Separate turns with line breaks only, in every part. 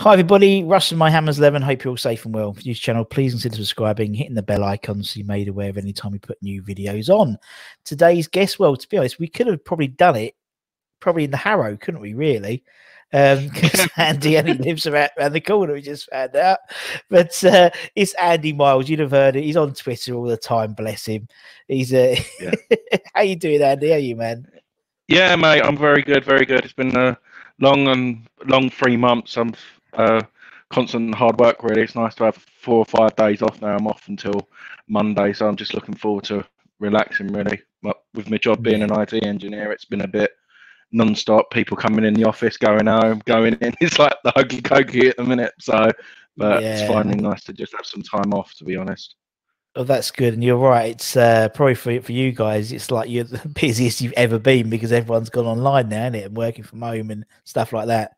Hi everybody, Russ and my Hammers 11. Hope you're all safe and well. For this channel, please consider subscribing, hitting the bell icon so you're made aware of any time we put new videos on. Today's guest, well, to be honest, we could have probably done it probably in the Harrow, couldn't we, really? Because Andy only lives around the corner, we just found out. But it's Andy Miles. You'd have heard it. He's on Twitter all the time, bless him. He's How you doing, Andy? How are you, man?
Yeah, mate, I'm very good, very good. It's been a long 3 months. I'm constant hard work, really. It's nice to have 4 or 5 days off now. I'm off until Monday, so I'm just looking forward to relaxing, really. But with my job being an IT engineer, it's been a bit non-stop. People coming in the office, going home, going in. It's like the hokey cokey at the minute. So, but it's finally nice to just have some time off, to be honest.
Oh, that's good. And you're right. It's probably for you guys, it's like you're the busiest you've ever been because everyone's gone online now, isn't it? And working from home and stuff like that.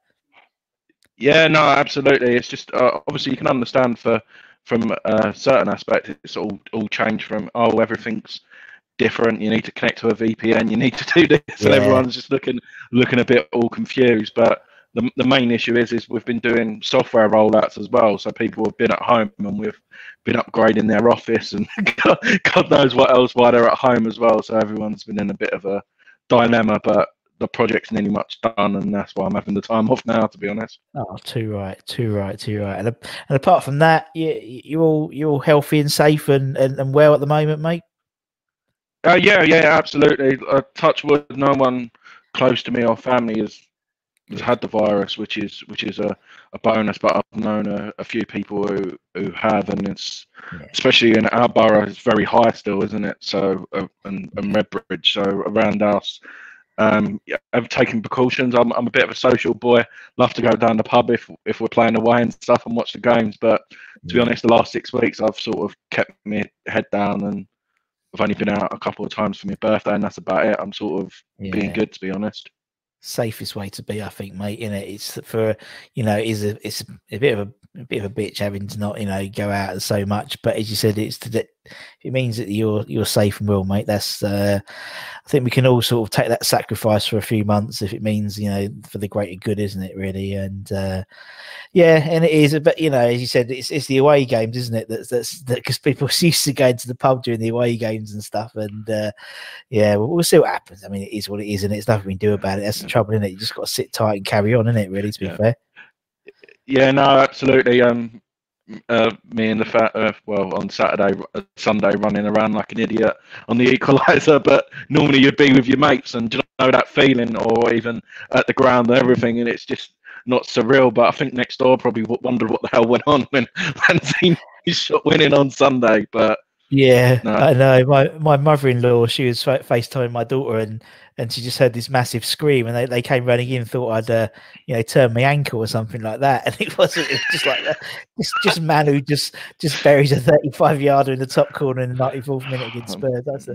Yeah, no, absolutely. It's just obviously you can understand from a certain aspect, it's all changed from, oh, everything's different. You need to connect to a VPN. You need to do this, and everyone's just looking a bit all confused. But the main issue is we've been doing software rollouts as well. So people have been at home, and we've been upgrading their office, and God knows what else while they're at home as well. So everyone's been in a bit of a dilemma, but the project's nearly much done, and that's why I'm having the time off now, to be honest.
Oh, too right. And apart from that, you're all healthy and safe and well at the moment, mate.
Yeah, absolutely. Touch wood, no one close to me or family has had the virus, which is a bonus. But I've known a few people who have, and it's especially in our borough, it's very high still, isn't it? So and Redbridge, so around us. I've taken precautions. I'm a bit of a social boy. Love to go down the pub if we're playing away and stuff and watch the games. But to be honest, the last 6 weeks I've sort of kept my head down, and I've only been out a couple of times for my birthday, and that's about it. I'm sort of being good, to be honest.
Safest way to be, I think, mate. It's for it's a bit of a bitch having to not go out so much. But as you said, it means that you're safe and well, mate. That's I think we can all sort of take that sacrifice for a few months if it means for the greater good, isn't it? Really, and and it is. But as you said, it's the away games, isn't it? That's because people are used to going to the pub during the away games and stuff. And we'll see what happens. I mean, it is what it is, and it's nothing we can do about it. That's the trouble, isn't it? You just got to sit tight and carry on, isn't it? Really, to be fair.
Yeah, no, absolutely. Me and on Sunday, running around like an idiot on the equaliser. But normally you'd be with your mates, and that feeling, or even at the ground and everything, and it's just not surreal. But I think next door probably wondered what the hell went on when Mancini shot winning on Sunday. But
yeah, no. I know. My mother-in-law, she was FaceTiming my daughter, and she just heard this massive scream, and they came running in, thought I'd turned my ankle or something like that, and it was just like that. Just Manu just buries a 35-yarder in the top corner in the 94th minute against Spurs.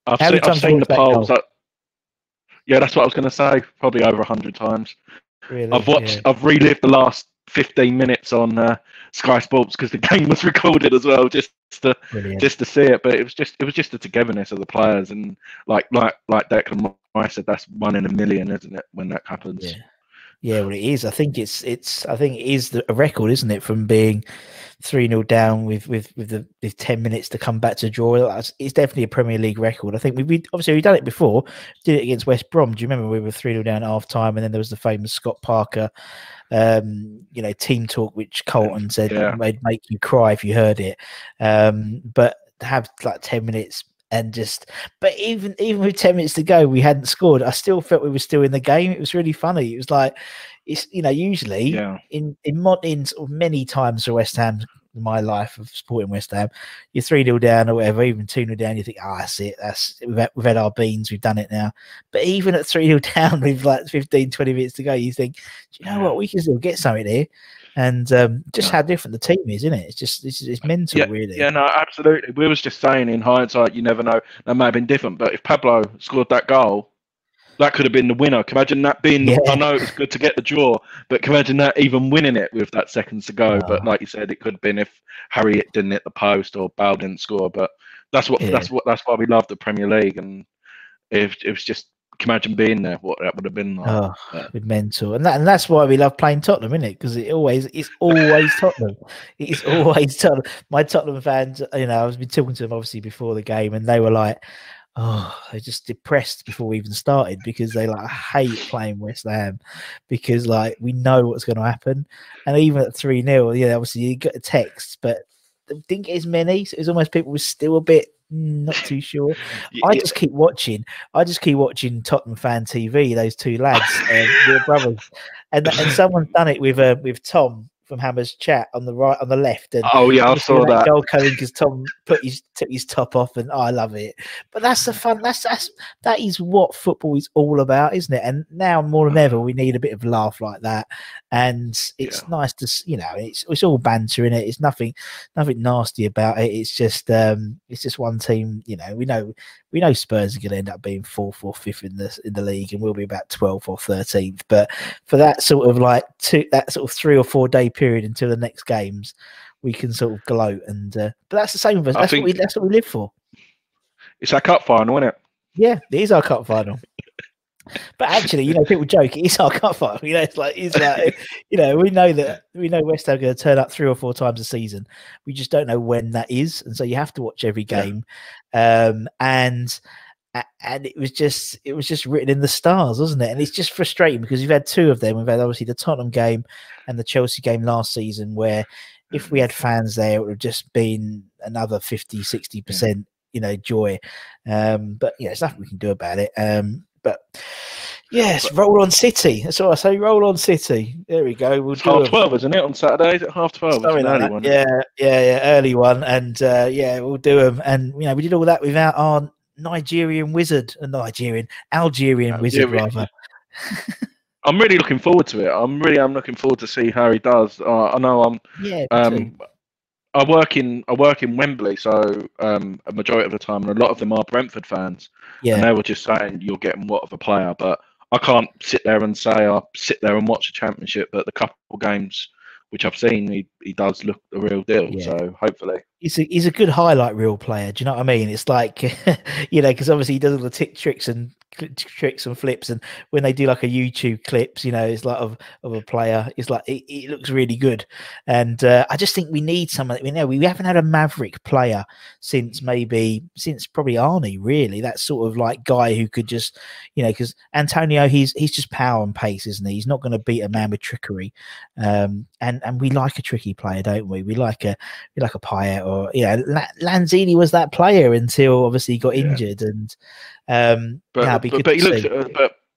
I've seen the polls. That's what I was going to say. Probably over 100 times.
Really?
I've relived the last 15 minutes on Sky Sports because the game was recorded as well, just to see it. But it was just the togetherness of the players, and like Declan Rice said, that's 1 in a million, isn't it, when that happens?
Yeah, well, it is. I think it is a record, isn't it, from being 3-0 down with 10 minutes to come back to draw. It's definitely a Premier League record. I think we've done it before. Did it against West Brom. Do you remember we were 3-0 down at half time, and then there was the famous Scott Parker team talk, which Colton said would make you cry if you heard it. But to have like 10 minutes. But even with 10 minutes to go, we hadn't scored. I still felt we were still in the game. It was really funny. It was like, usually in sort of many times for West Ham, in my life of supporting West Ham, you're 3-0 down or whatever, even 2-0 down, you think, that's it. We've had our beans, we've done it now. But even at 3-0 down with like 15, 20 minutes to go, you think, do you know what? We can still get something here. And just how different the team is, isn't it? It's mental, really.
Yeah, no, absolutely. We was just saying, in hindsight, you never know. That may have been different, but if Pablo scored that goal, that could have been the winner. Can you imagine that being? I know it was good to get the draw, but can you imagine that even winning it with that seconds to go? But like you said, it could have been if Harry didn't hit the post or Bale didn't score. But that's why we love the Premier League, and it was just Can you imagine being there? What that would have been like.
Oh, with mental, and that's why we love playing Tottenham, isn't it? Because it's always Tottenham. It's always Tottenham. My Tottenham fans, you know, I've been talking to them obviously before the game, and they were like, oh, they're just depressed before we even started because they like hate playing West Ham because like we know what's going to happen, and even at 3-0, yeah, obviously you get a text, but didn't get as many, so it was almost people were still a bit not too sure. I just keep watching Tottenham fan TV. Those two lads, their brothers, and someone's done it with Tom from Hammer's Chat on the right, on the left. And
oh yeah, I saw that
goal coming because Tom took his top off, and I love it. But that's the fun. That is what football is all about, isn't it? And now more than ever, we need a bit of laugh like that. And it's nice to, you know, it's all banter in it. It's nothing nasty about it. It's just one team. You know, we know Spurs are going to end up being 4th or 5th in the league, and we'll be about 12th or 13th. But for that sort of like that sort of 3 or 4 day period until the next games, we can sort of gloat. And but that's the same with us. That's what we live for.
It's our cup final, isn't it?
Yeah, it is our cup final. But actually, you know, people joke it is our cup final. You know, it's like you know, we know West Ham are going to turn up 3 or 4 times a season. We just don't know when that is, and so you have to watch every game. And it was just written in the stars, wasn't it? And it's just frustrating because we've had 2 of them. We've had obviously the Tottenham game and the Chelsea game last season, where if we had fans there, it would have just been another 50-60%, you know, joy. But yeah, there's nothing we can do about it. But yes, roll on City. That's what I say. Roll on City. There we go. We'll do
12:30, isn't it? On Saturdays at 12:30. It's an early one.
Yeah, early one. And yeah, we'll do them. And you know, we did all that without our Algerian wizard, rather.
I'm really looking forward to it. I'm looking forward to see how he does. I know I work in Wembley, so a majority of the time, and a lot of them are Brentford fans.
Yeah.
And they were just saying you're getting what of a player, but I can't sit there and say I'll sit there and watch the Championship. But the couple games which I've seen, he does look the real deal. Yeah. So hopefully.
He's a good highlight reel player. Do you know what I mean? It's like, you know, because obviously he does all the tricks and flips, and when they do like a YouTube clips, you know, it's like of a player, it's like it looks really good. And I just think we need someone. We haven't had a maverick player since probably Arnie, really. That sort of like guy who could just, you know, because Antonio, he's just power and pace, isn't he? He's not going to beat a man with trickery. And we like a tricky player, don't we? We like a Payet, or you know, Lanzini was that player until obviously he got injured. And but
he looks,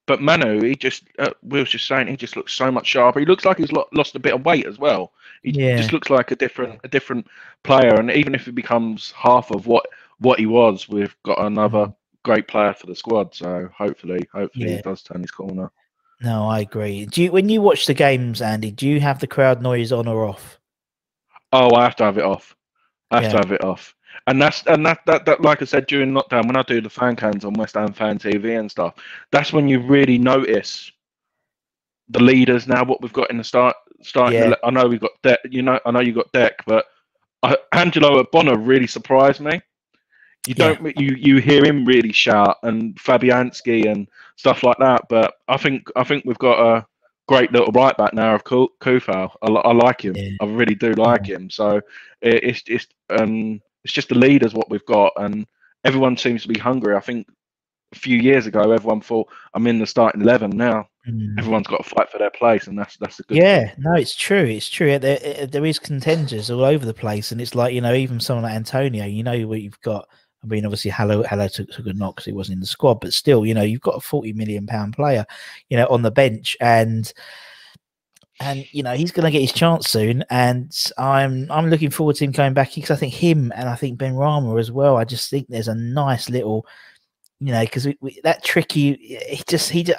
but Manu, he just we was just saying, he just looks so much sharper. He looks like he's lost a bit of weight as well. He just looks like a different player. And even if he becomes half of what he was, we've got another great player for the squad. So hopefully he does turn his corner.
No, I agree. When you watch the games, Andy, do you have the crowd noise on or off?
Oh, I have to have it off. I have to have it off. And that like I said during lockdown, when I do the fan cams on West Ham Fan TV and stuff, that's when you really notice the leaders now. What we've got in the start. I know we've got Deck. You know, I know you got Deck, but Angelo Bonner really surprised me. You hear him really shout, and Fabianski and stuff like that. But I think we've got a great little right back now of Kufal. I like him. I really do like him. So it's just the leaders what we've got, and everyone seems to be hungry. I think a few years ago, everyone thought I'm in the starting 11. Now everyone's got to fight for their place, and that's a good thing.
No, it's true. It's true. There is contenders all over the place, and it's like, you know, even someone like Antonio, you know what you've got. I mean, obviously, Hello took a knock because he wasn't in the squad, but still, you know, you've got a £40 million player, you know, on the bench, and you know, he's going to get his chance soon, and I'm looking forward to him coming back, because I think him and I think Ben Rama as well. I just think there's a nice little, you know, because that tricky,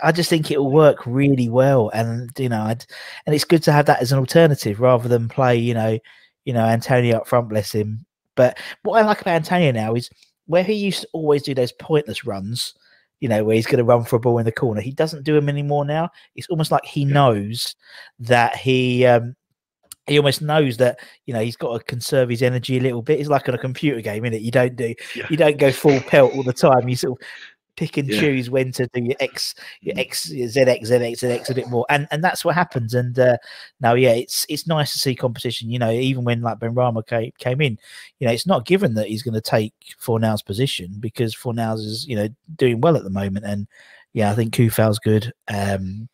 I just think it will work really well, and you know, and it's good to have that as an alternative rather than play, you know, Antonio up front, bless him. But what I like about Antonio now is where he used to always do those pointless runs, you know, where he's going to run for a ball in the corner. He doesn't do them anymore now. It's almost like he knows that he almost knows that, you know, he's got to conserve his energy a little bit. It's like on a computer game, isn't it? You don't go full pelt all the time. You sort of pick and choose when to do your ZX a bit more, and that's what happens. And now, it's nice to see competition. Even when like Benrahma came in, it's not given that he's going to take Fornal's position, because Fornal's is doing well at the moment, and I think Kufal's good. And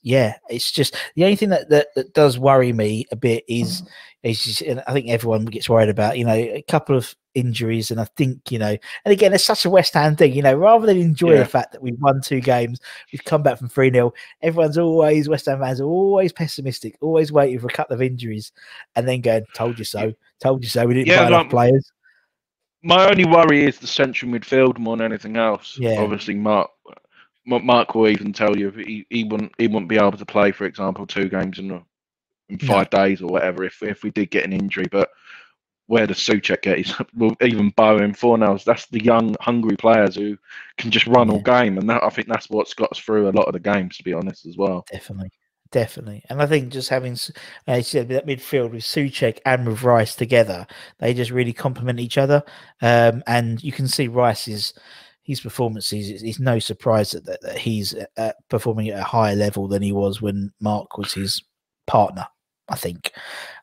it's just the only thing that does worry me a bit is just, and I think everyone gets worried about, a couple of injuries. And I think, and again, it's such a West Ham thing, rather than enjoy the fact that we've won 2 games, we've come back from 3-0. West Ham fans are always pessimistic, always waiting for a couple of injuries and then going, told you so, we didn't buy enough players.
My only worry is the central midfield more than anything else.
Yeah.
Obviously, Mark will even tell you he wouldn't be able to play, for example, 2 games in 5 days or whatever if we did get an injury. But where does Souček get? Well, even Bowen, Fornals, that's the young, hungry players who can just run all game, and I think that's what's got us through a lot of the games, to be honest, as well.
Definitely. And I think just having, as you said, that midfield with Souček and with Rice together, they just really complement each other. And you can see Rice's performances. It's no surprise that he's performing at a higher level than he was when Mark was his partner. I think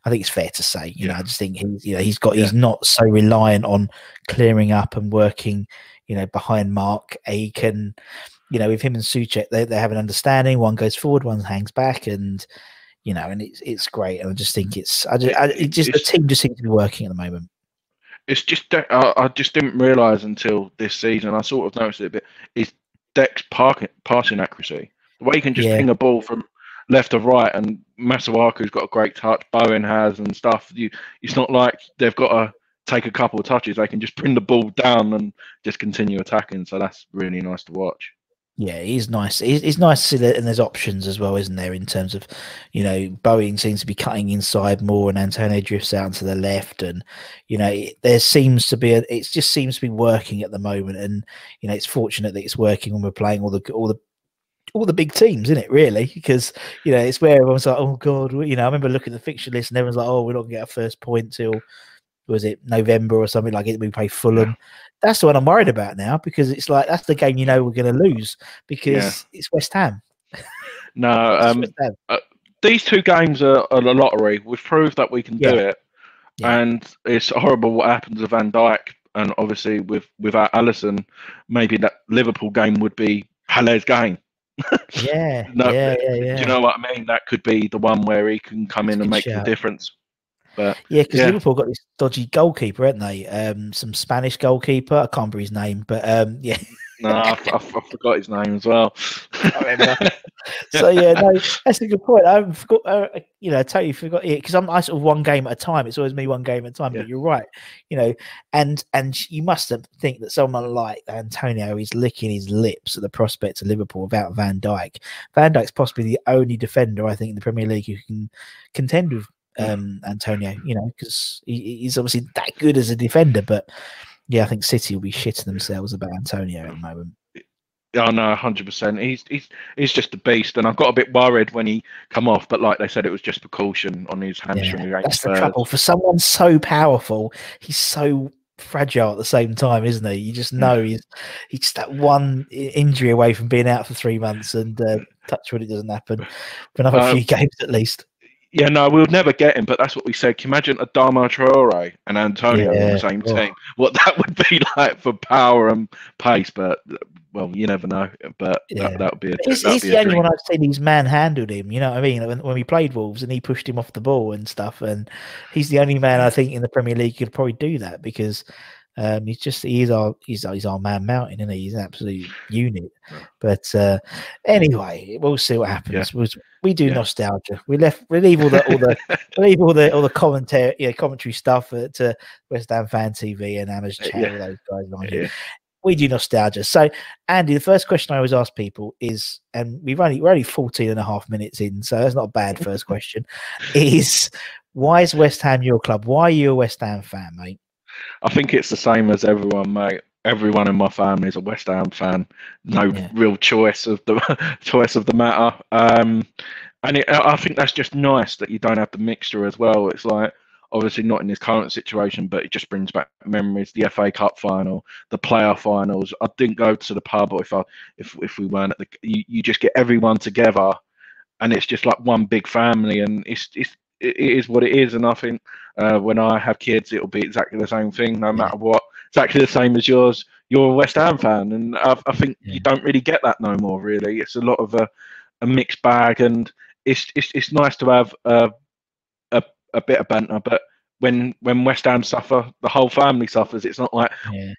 it's fair to say. I just think he's not so reliant on clearing up and working, behind Mark. He can, with him and Souček, they have an understanding. One goes forward, one hangs back, and and it's great. And I just think the team just seems to be working at the moment.
It's just I just didn't realise until this season. I sort of noticed it a bit. Is Deck's passing accuracy? The way he can just ping a ball from left to right, and Masuaku's got a great touch. Bowen has and stuff. It's not like they've got to take a couple of touches. They can just bring the ball down and just continue attacking. So that's really nice to watch.
Yeah, he's nice. It's nice to see that, and there's options as well, isn't there? In terms of, Bowen seems to be cutting inside more, and Antonio drifts out to the left, and there seems to be it just seems to be working at the moment, and it's fortunate that it's working when we're playing all the big teams, isn't it? Really, because it's where everyone's like, oh god, I remember looking at the fixture list, and everyone's like, oh, we're not going to get our first point till, was it November or something like it? We play Fulham. That's the one I'm worried about now, because it's like that's the game we're going to lose, because it's West Ham.
No, these 2 games are a lottery. We've proved that we can do it, and it's horrible what happens to Van Dijk, and obviously without Alisson, maybe that Liverpool game would be Haller's game. Do you know what I mean? That could be the one where he can come in and make the difference. But
because Liverpool got this dodgy goalkeeper, haven't they? Some Spanish goalkeeper. I can't remember his name, but
no, I forgot his name as well.
I remember. So that's a good point. I forgot. Totally forgot it, because I sort of one game at a time. It's always me one game at a time. But you're right. And you must think that someone like Antonio is licking his lips at the prospect of Liverpool without Van Dijk. Van Dijk's possibly the only defender I think in the Premier League who can contend with Antonio, because he's obviously that good as a defender. But I think City will be shitting themselves about Antonio at the moment.
Oh no, 100%. He's just a beast, and I got a bit worried when he come off, but like they said, it was just precaution on his hamstring.
That's the trouble for someone so powerful. He's so fragile at the same time, isn't he? You just know he's that one injury away from being out for 3 months, and touch wood, it doesn't happen for another few games at least.
Yeah, no, we'll never get him, but that's what we said. Can you imagine Adama Traore and Antonio on the same team? What that would be like for power and pace, but well, you never know. But that would be
he's the only one I've seen who's manhandled him. You know what I mean? When we played Wolves and he pushed him off the ball and stuff, and he's the only man I think in the Premier League could probably do that, because he's our man mountain, isn't he? He's an absolute unit. But anyway, we'll see what happens. We do nostalgia. We leave all the commentary stuff to West Ham Fan TV and Amazon Channel. Those guys we do nostalgia. So, Andy, the first question I always ask people is, and we're only 14 and a half minutes in, so that's not a bad first question, is why is West Ham your club? Why are you a West Ham fan, mate?
I think it's the same as everyone, mate. Everyone in my family is a West Ham fan. No real choice of the matter. And I think that's just nice that you don't have the mixture as well. It's like obviously not in this current situation, but it just brings back memories. The FA Cup final, the playoff finals. I didn't go to the pub, or if we weren't at the, you just get everyone together, and it's just like one big family, and it is what it is. And I think when I have kids, it'll be exactly the same thing, no matter what. Exactly the same as yours. You're a West Ham fan, and I think you don't really get that no more. Really, it's a lot of a mixed bag, and it's nice to have a bit of banter, but when West Ham suffer, the whole family suffers. It's not like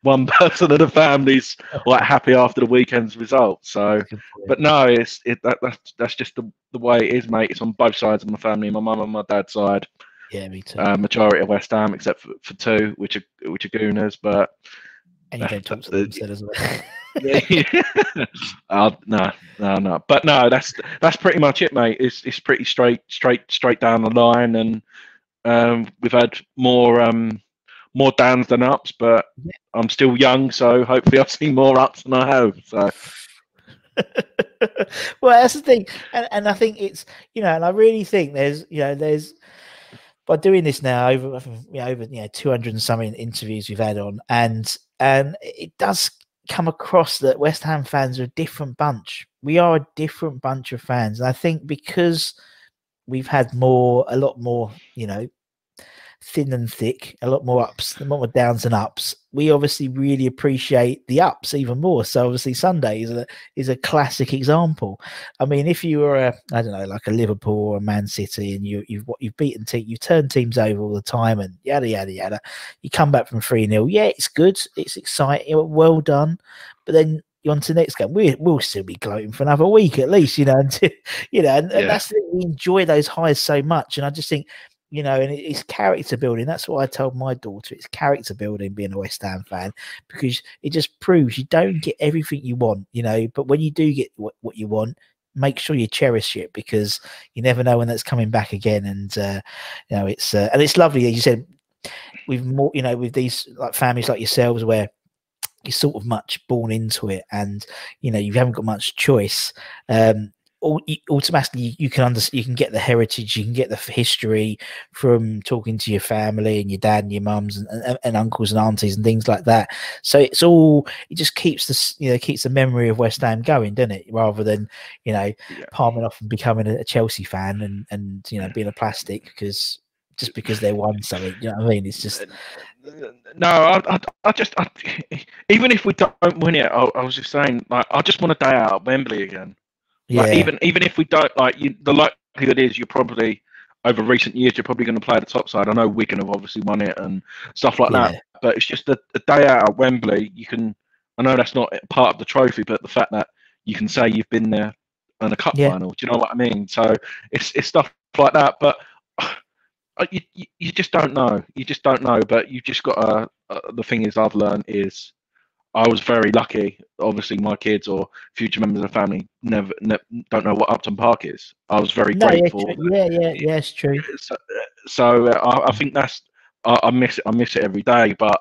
one person of the family's like happy after the weekend's result. So, but no, that's just the way it is, mate. It's on both sides of my family, my mum and my dad's side.
Yeah, me too.
Majority of West Ham, except for two, which are Gooners, but
and you don't talk to them instead as well.
No. But no, that's pretty much it, mate. It's pretty straight down the line, and we've had more downs than ups, but I'm still young, so hopefully I've seen more ups than I have. So.
Well, that's the thing, and I think it's and I really think there's by doing this now over 200 and something interviews we've had on, and it does come across that West Ham fans are a different bunch. We are a different bunch of fans, and I think because we've had a lot more, thin and thick, a lot more ups, a lot more downs and ups. We obviously really appreciate the ups even more. So obviously Sunday is a classic example. I mean, if you were like a Liverpool or a Man City, and you've beaten you've turned teams over all the time, and yada yada yada, you come back from 3-0. Yeah, it's good, it's exciting, well done, but then you're on to the next game. We'll still be gloating for another week at least, and that's the thing, we enjoy those highs so much, and I just think. And it's character building. That's what I told my daughter. It's character building being a West Ham fan, because it just proves you don't get everything you want, but when you do get what you want, make sure you cherish it, because you never know when that's coming back again. And, it's lovely that you said with these like families like yourselves where you're sort of much born into it, and, you haven't got much choice. Automatically you can get the heritage, you can get the history from talking to your family and your dad and your mums and uncles and aunties and things like that. So it just keeps keeps the memory of West Ham going, doesn't it? Rather than palming off and becoming a Chelsea fan and being a plastic because they won something. You know what I mean? It's just
no. I just even if we don't win it, I was just saying, like, I just want a day out at Wembley again. Like, even if we don't, the likelihood is you're probably, over recent years, you're probably going to play at the top side. I know Wigan have obviously won it and stuff like that, but it's just a day out at Wembley. I know that's not part of the trophy, but the fact that you can say you've been there in a cup final, do you know what I mean? So it's stuff like that, but you just don't know. You just don't know, but you just got the thing is I've learned is, I was very lucky. Obviously, my kids or future members of the family never don't know what Upton Park is. I was very grateful.
Yeah, it's true.
So I think that's I miss it. I miss it every day. But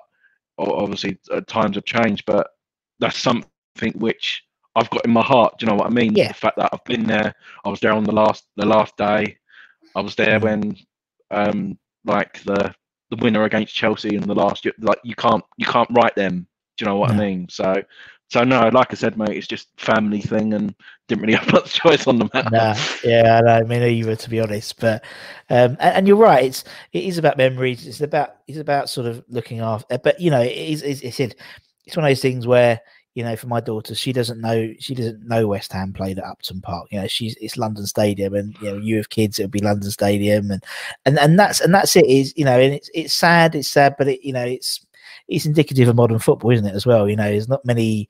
obviously, times have changed. But that's something which I've got in my heart. Do you know what I mean?
Yeah.
The fact that I've been there. I was there on the last day. I was there when like the winner against Chelsea in the last year. Like you can't write them. Do you know what I mean? So no, like I said, mate, it's just family thing, and didn't really have much choice on the matter.
No, yeah, I mean either, to be honest. But and you're right, it is about memories. It's about sort of looking after. But it's one of those things where for my daughter, she doesn't know West Ham played at Upton Park. It's London Stadium, and you have kids, it'll be London Stadium, and that's it. Is and it's sad, but it's indicative of modern football, isn't it, as well? There's not many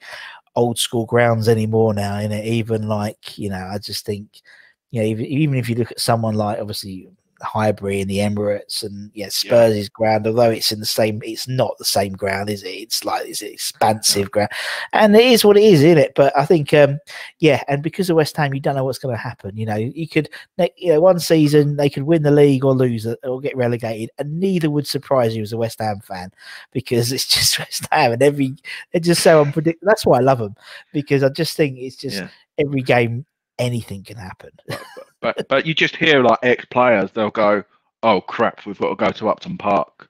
old school grounds anymore now, even I just think, even if you look at someone like, obviously, Highbury in the Emirates, and Spurs' ground, although it's not the same ground, is it? It's an expansive ground, and it is what it is, isn't it? But I think and because of West Ham, you don't know what's going to happen. You could one season they could win the league or lose it or get relegated, and neither would surprise you as a West Ham fan, because it's just West Ham, and they're just so unpredictable. That's why I love them, because I just think it's just every game anything can happen.
But you just hear like ex-players, they'll go, oh crap, we've got to go to Upton Park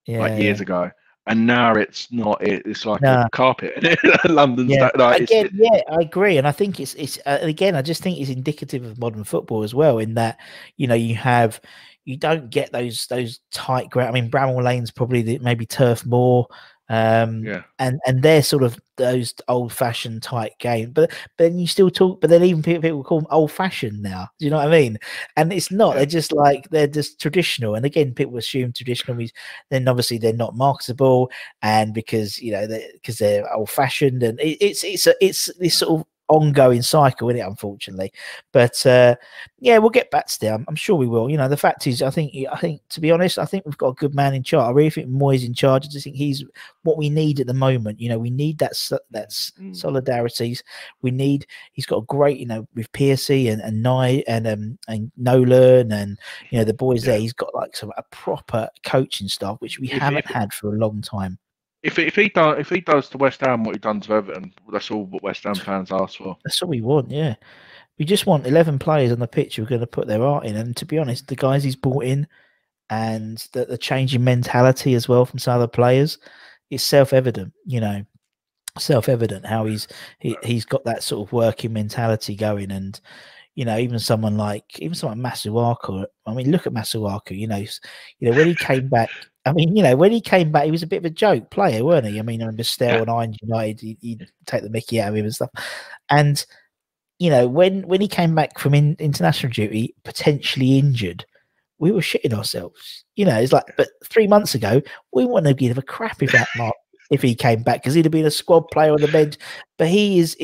like
Yeah,
years
yeah.
ago, and now it's not. It's like a
No,
carpet. London,
yeah.
like
Again, yeah, I agree, and I think it's again, I just think it's indicative of modern football as well, in that you don't get those tight ground. I mean, Bramall Lane's probably maybe Turf Moor,
yeah,
and they're sort of those old fashioned tight game. But then you still talk, but then even people call them old fashioned now. Do you know what I mean? And it's not.
yeah,
They're just traditional. And again, people assume traditional means then obviously they're not marketable, and because because they're old fashioned, and it's this sort of ongoing cycle, isn't it? Unfortunately, but yeah, we'll get back to them. I'm sure we will. The fact is, I think to be honest, I think we've got a good man in charge. I really think Moyes in charge. I just think he's what we need at the moment. We need that's solidarities. He's got a great, with Piercy and Nye and Nolan and the boys there. He's got like a proper coaching staff, which we haven't had for a long time.
If he does to West Ham what he done to Everton, that's all what West Ham fans ask for.
That's all we want. Yeah, we just want 11 players on the pitch who are going to put their art in. And to be honest, the guys he's brought in and the change in mentality as well from some other players, it's self-evident. Self-evident how he's got that sort of working mentality going. And even someone like Masuaku. I mean, look at Masuaku. When he came back. I mean, when he came back, he was a bit of a joke player, weren't he? I mean, I remember Stell and Iron United, he'd take the mickey out of him and stuff. And when he came back from international duty, potentially injured, we were shitting ourselves. It's like, but 3 months ago, we wouldn't have given a crap if he came back, because he'd have been a squad player on the bench. But he's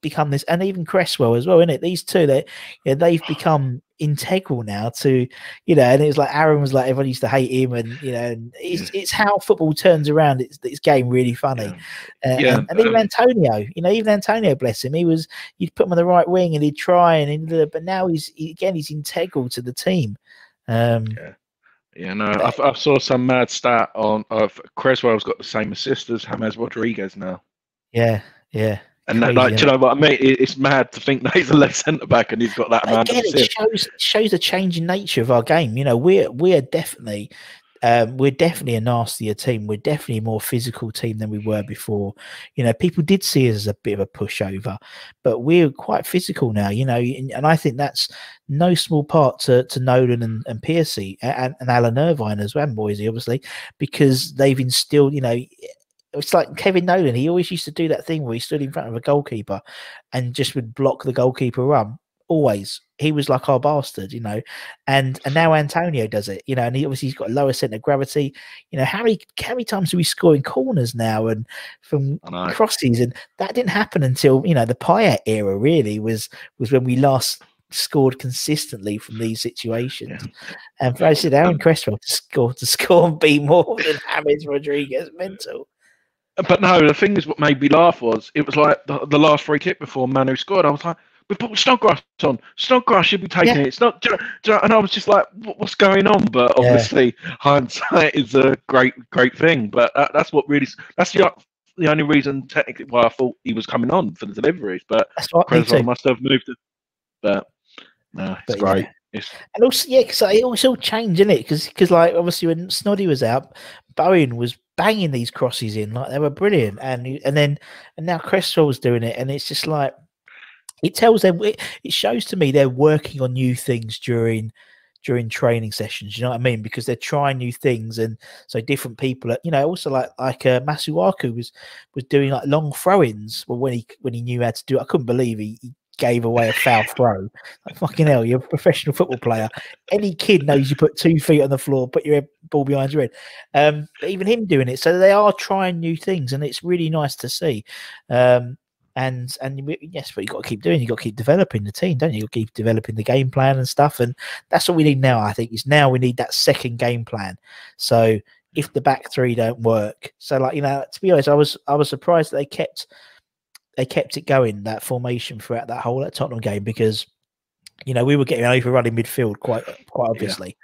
become this, and even Cresswell as well, isn't it? These two, they've become integral now to, and it was like Aaron was like, everyone used to hate him, and and it's how football turns around. It's game really funny. And even Antonio, bless him, you'd put him on the right wing and he'd try, but now he's integral to the team.
I saw some mad stat of Cresswell's got the same assist as James Rodriguez now.
Yeah.
And crazy, do you know what I mean? It's mad to think that he's a left centre back and he's got that amount of assists.
It shows the changing nature of our game. We're definitely a nastier team. We're definitely a more physical team than we were before. People did see us as a bit of a pushover, but we're quite physical now. And I think that's no small part to Nolan and Piercy and Alan Irvine as well, Boise, obviously, because they've instilled. It's like Kevin Nolan. He always used to do that thing where he stood in front of a goalkeeper and just would block the goalkeeper run. Always. He was like our bastard, and now Antonio does it, and he's got a lower centre of gravity. How many times do we score in corners now and from crosses? And that didn't happen until, the Payet era really was when we last scored consistently from these situations. And for us, Aaron Cresswell to score and be more than James Rodriguez, mental.
But no, the thing is, what made me laugh was it was like the last free kick before Manu scored. I was like, we put Snodgrass on. Snodgrass should be taking it. It's not, and I was just like, what's going on? But obviously, hindsight is a great thing. But that's the only reason technically why I thought he was coming on for the deliveries. But Cresswell must have moved it. But no, it's great.
And also, because it all changed, isn't it? Because like obviously when Snoddy was out, Bowen was banging these crosses in like they were brilliant, and now Cresswell was doing it, and it's just like it shows to me they're working on new things during training sessions. You know what I mean? Because they're trying new things, and so different people are, also like Masuaku was doing like long throw-ins. Well, when he knew how to do it, I couldn't believe he gave away a foul throw. Like, fucking hell, you're a professional football player. Any kid knows you put 2 feet on the floor, put your ball behind your head. But even him doing it, so they are trying new things, and it's really nice to see. And yes, but you got to keep doing. You got to keep developing the team, don't you? You got to keep developing the game plan and stuff, and that's what we need now. I think we need that second game plan. So if the back three don't work, so like to be honest, I was surprised that they kept it going, that formation, throughout that whole Tottenham game, because we were getting overrun in midfield quite obviously.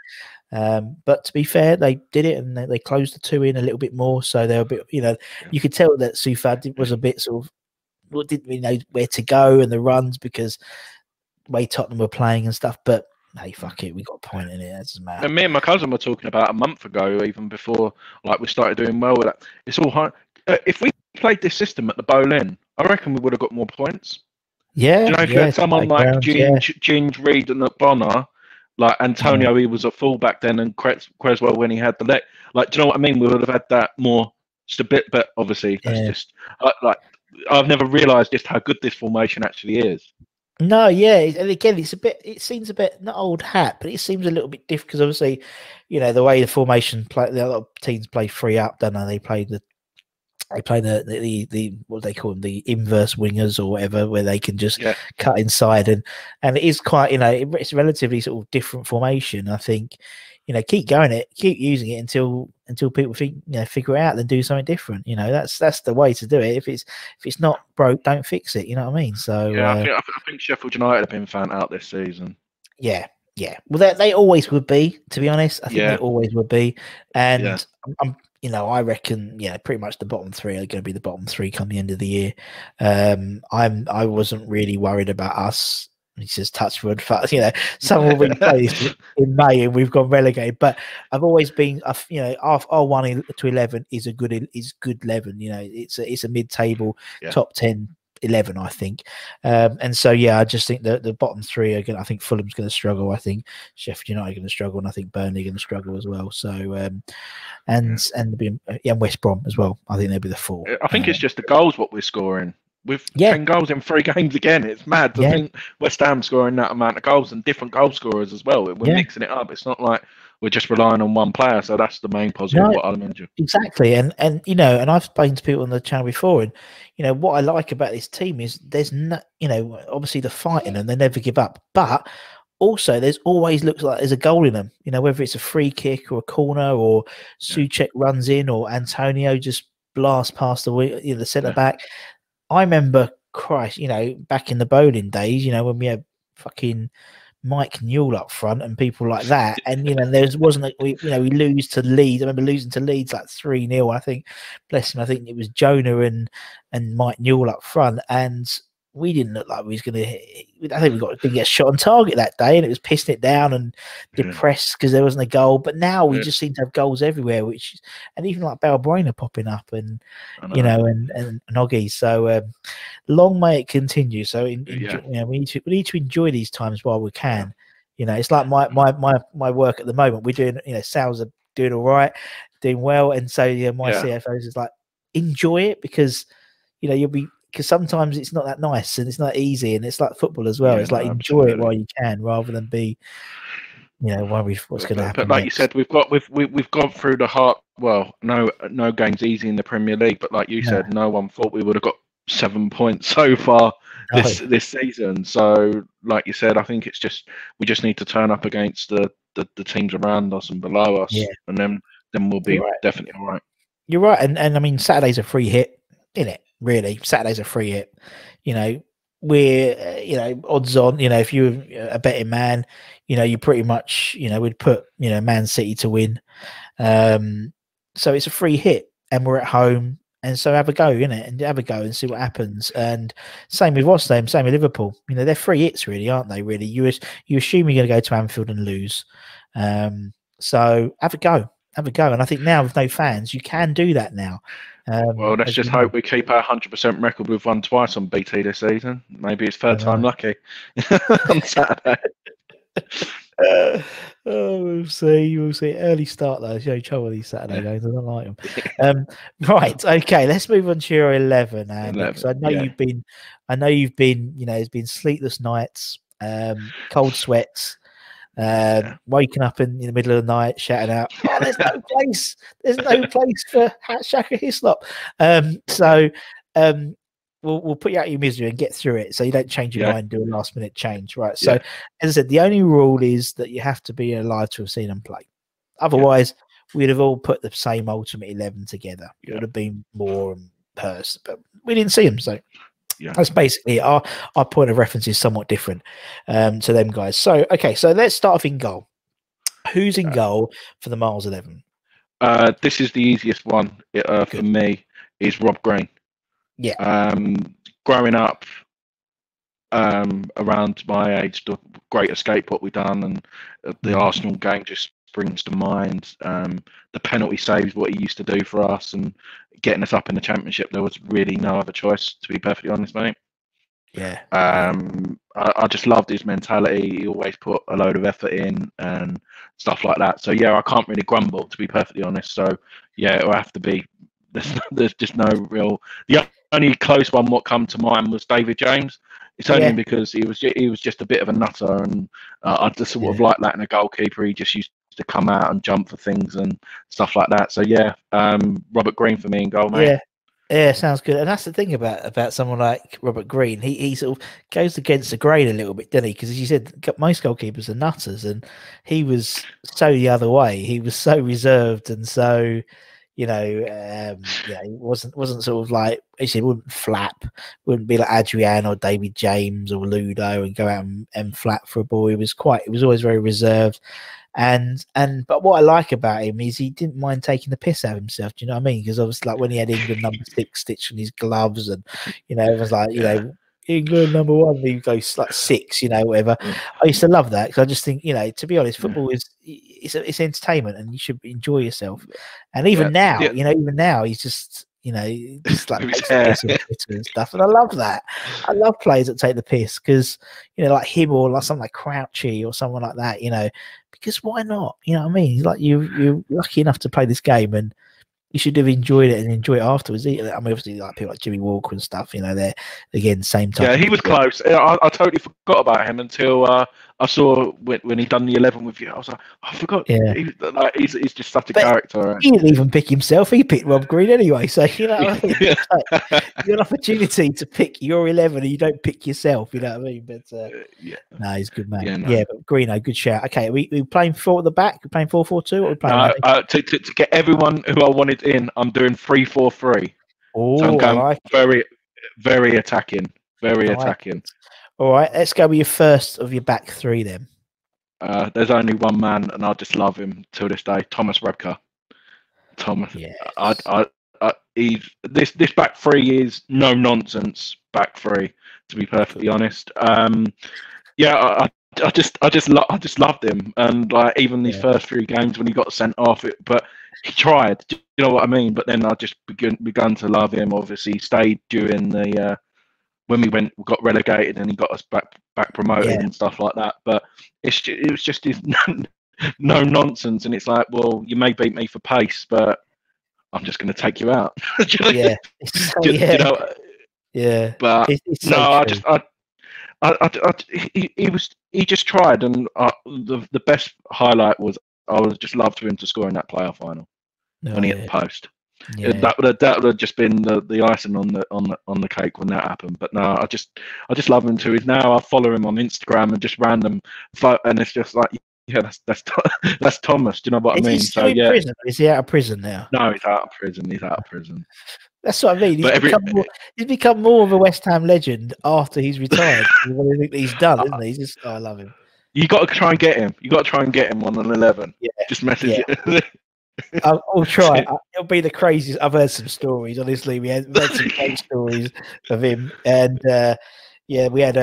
But to be fair, they did it, and they closed the 2 in a little bit more. So they were a bit, you could tell that Sufad was a bit sort of, didn't really know where to go and the runs, because the way Tottenham were playing and stuff. But hey, fuck it, we got a point in it. That doesn't matter.
And me and my cousin were talking about a month ago, even before like we started doing well with that. It's all hard. If we played this system at the Boleyn, I reckon we would have got more points.
Yeah,
Do you know if you
yeah,
had someone
tight
like
ground, yeah,
Ginge Reed and Bonner, like
yeah,
Antonio, he was a fullback then, and Creswell when he had the leg. Like, do you know what I mean? We would have had that more just a bit, but obviously that's
yeah.
just like I've never realised just how good this formation actually is.
No, yeah, and again, it's a bit. It seems a bit not old hat, but it seems a little bit different because obviously, the way the formation play, a lot of teams play free up, don't they? They play the what do they call them, the inverse wingers or whatever, where they can just cut inside, and it is quite, it's a relatively sort of different formation. I think, keep going it, keep using it until people think, figure it out, then do something different. That's the way to do it. If it's not broke, don't fix it. You know what I mean? So
Yeah, I think Sheffield United have been found out this season.
yeah. Yeah, well, they always would be. To be honest, I think they
Yeah.
always would be, and
Yeah.
I reckon, pretty much the bottom three are going to be the bottom three come the end of the year. I wasn't really worried about us. He says touchwood, but someone will play this in May and we've gone relegated. But I've always been, our 1 to 11 is good 11. It's a mid-table top 10. 11, I think, and so I just think that the bottom three are going. I think Fulham's going to struggle. I think Sheffield United are going to struggle, and I think Burnley are going to struggle as well. So, and West Brom as well. I think they'll be the four.
I think it's just the goals what we're scoring. With 10 goals in 3 games again, it's mad to think West Ham scoring that amount of goals and different goal scorers as well. We're mixing it up. It's not like we're just relying on one player. So that's the main positive. What I mentioned
exactly, and and I've spoken to people on the channel before, and what I like about this team is there's no, obviously the fighting and they never give up, but also there's always looks like there's a goal in them. Whether it's a free kick or a corner or Souček runs in or Antonio just blasts past the centre back. I remember, Christ, back in the bowling days, when we had fucking Mike Newell up front and people like that, and there wasn't we lose to Leeds. I remember losing to Leeds like 3-0. I think, bless him, I think it was Jonah and Mike Newell up front, and we didn't look like we was going to. I think we didn't get shot on target that day, and it was pissing it down and depressed because there wasn't a goal. But now we just seem to have goals everywhere, and even like Balbrina popping up, and and Noggy. So long may it continue. So we need to enjoy these times while we can. It's like my work at the moment. We're doing, sales are doing all right, doing well, and so my CFO is like, enjoy it because you'll be. Because sometimes it's not that nice and it's not easy, and it's like football as well. It's like enjoy it while you can, rather than be, worried what's going to happen.
But like you said, we've gone through the heart. Well, no game's easy in the Premier League, but like you said, no one thought we would have got 7 points so far this season. So, like you said, I think we just need to turn up against the teams around us and below us, and then we'll be definitely all right.
You're right, and I mean Saturday's a free hit, isn't it? Really, Saturday's a free hit. We're odds on. If you're a betting man, you pretty much we'd put Man City to win. So it's a free hit, and we're at home, and so have a go, and have a go and see what happens. And same with West Ham, same with Liverpool. They're free hits, really, aren't they? Really, you assume you're going to go to Anfield and lose. So have a go. And I think now with no fans, you can do that now.
Well, let's just hope we keep our 100% record. We've won twice on BT this season. Maybe it's third time lucky on Saturday.
We'll see. Early start though. Show trouble these Saturday games. I don't like them. Right. Okay. Let's move on to your 11. And I know you've been. There's been sleepless nights, cold sweats. Waking up in the middle of the night shouting out, "Oh, there's no place! There's no place for Shaka Hislop." So we'll put you out of your misery and get through it, so you don't change your mind and do a last minute change, right? So as I said, the only rule is that you have to be alive to have seen them play. Otherwise, we'd have all put the same ultimate 11 together. It would have been more and purse, but we didn't see them, so. That's basically our point of reference is somewhat different to them guys. So so let's start off in goal. Who's in goal for the Miles 11?
This is the easiest one for me. Is Rob Green.
Yeah.
Growing up, around my age, the Great Escape, what we done, and the Arsenal game just springs to mind. The penalty saves, what he used to do for us, and getting us up in the Championship. There was really no other choice, to be perfectly honest, mate.
Yeah.
I just loved his mentality. He always put a load of effort in and stuff like that. So yeah, I can't really grumble, to be perfectly honest. So yeah, it'll have to be. There's just no real. The only close one what come to mind was David James. It's only because he was just a bit of a nutter, and I just sort of like that in a goalkeeper. He just used to come out and jump for things and stuff like that. So yeah, Robert Green for me in goal, mate.
Yeah, sounds good. And that's the thing about someone like Robert Green. He sort of goes against the grain a little bit, doesn't he? Because as you said, most goalkeepers are nutters, and he was so the other way. He was so reserved and so, he wasn't sort of like, he wouldn't flap, wouldn't be like Adrian or David James or Ludo and go out and flap for a ball. He was always very reserved. But what I like about him is he didn't mind taking the piss out of himself. Do you know what I mean? Because obviously, like when he had England number 6 stitched on his gloves, and it was like, England number 1, he goes like 6, whatever.
Yeah.
I used to love that because I just think, to be honest, football is it's entertainment, and you should enjoy yourself. And even now, he's just. Just like takes the piss on Twitter and stuff, and I love that. I love players that take the piss because, like him or like someone like Crouchy or someone like that. Because why not? You know what I mean? Like you're lucky enough to play this game, and you should have enjoyed it and enjoy it afterwards. I mean, obviously, like people like Jimmy Walker and stuff. They're again same type.
Yeah, he was close. I totally forgot about him until I saw when he done the 11 with you. I was like, I forgot.
Yeah,
he's just such a character.
He didn't even pick himself. He picked Rob Green anyway. So what I mean? You got an opportunity to pick your 11, and you don't pick yourself. You know what I mean? But no, he's a good man. Yeah, but Greeno, good shout. Okay, we playing 4 at the back. We're playing 4-4-2. What are we playing?
To get everyone who I wanted in, I'm doing 3-4-3.
Oh,
so I'm going
like
very attacking. Very attacking.
All right, let's go with your first of your back 3 then.
There's only one man, and I just love him till this day. Thomas Rebka. Thomas. Yes. He's this back 3 is no nonsense back 3. To be perfectly honest. I just loved him, and like even these first 3 games when he got sent off, but he tried. You know what I mean? But then I just begun to love him. Obviously, he stayed during the when we got relegated, and he got us back promoted and stuff like that. But it was just his no nonsense, and it's like, well, you may beat me for pace, but I'm just going to take you out. But it's so he just tried, and the best highlight was I would just love for him to score in that playoff final when he hit the post. That would have just been the icing on the cake when that happened. But no, I just love him too. Now I follow him on Instagram and just random, and it's just like, that's Thomas. Do you know what I mean?
Is he still in prison? Is he out of prison now?
No, he's out of prison.
That's what I mean. He's become more of a West Ham legend after he's retired. He's done, isn't he? He's just, I love him.
You got to try and get him. On an 11.
Yeah.
Just message it.
I'll try. It'll be the craziest. I've heard some stories. Honestly, we had some great stories of him, and we had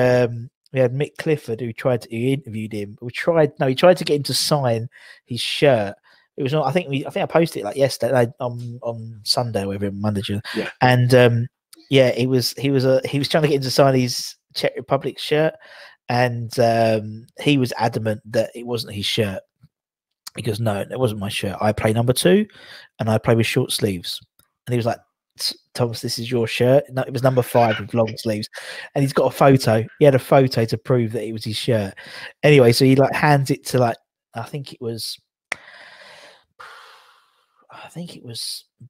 Mick Clifford who interviewed him. He tried to get him to sign his shirt. It was not. I think I posted it like yesterday on Sunday or whatever, Monday.
Yeah.
And he was trying to get him to sign his Czech Republic shirt, and he was adamant that it wasn't his shirt. He goes, no, it wasn't my shirt. I play number 2, and I play with short sleeves. And he was like, Thomas, this is your shirt. No, it was number 5 with long sleeves. And he's got a photo. He had a photo to prove that it was his shirt. Anyway, so he hands it to I think it was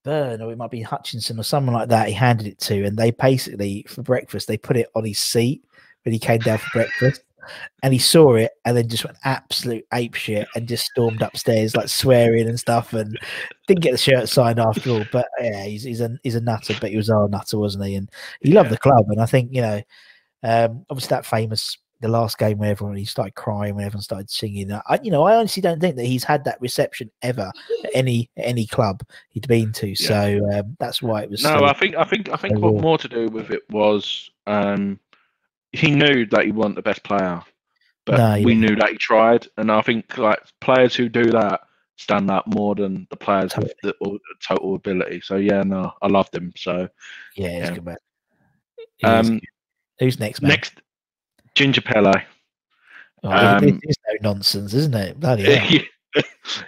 Byrne, or it might be Hutchinson or someone like that. He handed it to, and they basically, for breakfast, they put it on his seat when he came down for breakfast. And he saw it, and then just went absolute apeshit and just stormed upstairs, like swearing and stuff, and didn't get the shirt signed after all. But yeah, he's a nutter, but he was our nutter, wasn't he? And he loved the club, and I think obviously that famous the last game where he started crying when everyone started singing. I honestly don't think that he's had that reception ever at any club he'd been to. Yeah. So that's why it was.
No, I think what more to do with it was. he knew that he wasn't the best player, but
No,
we
yeah,
knew that he tried. And I think like players who do that stand out more than the players with
totally.
the total ability. So yeah, no, I loved him. So
Yeah, he's
yeah.
good man. He is
Um,
good. Who's next, man?
next, Ginger Pele.
Oh, this
Um,
is no nonsense, isn't it? Bloody hell.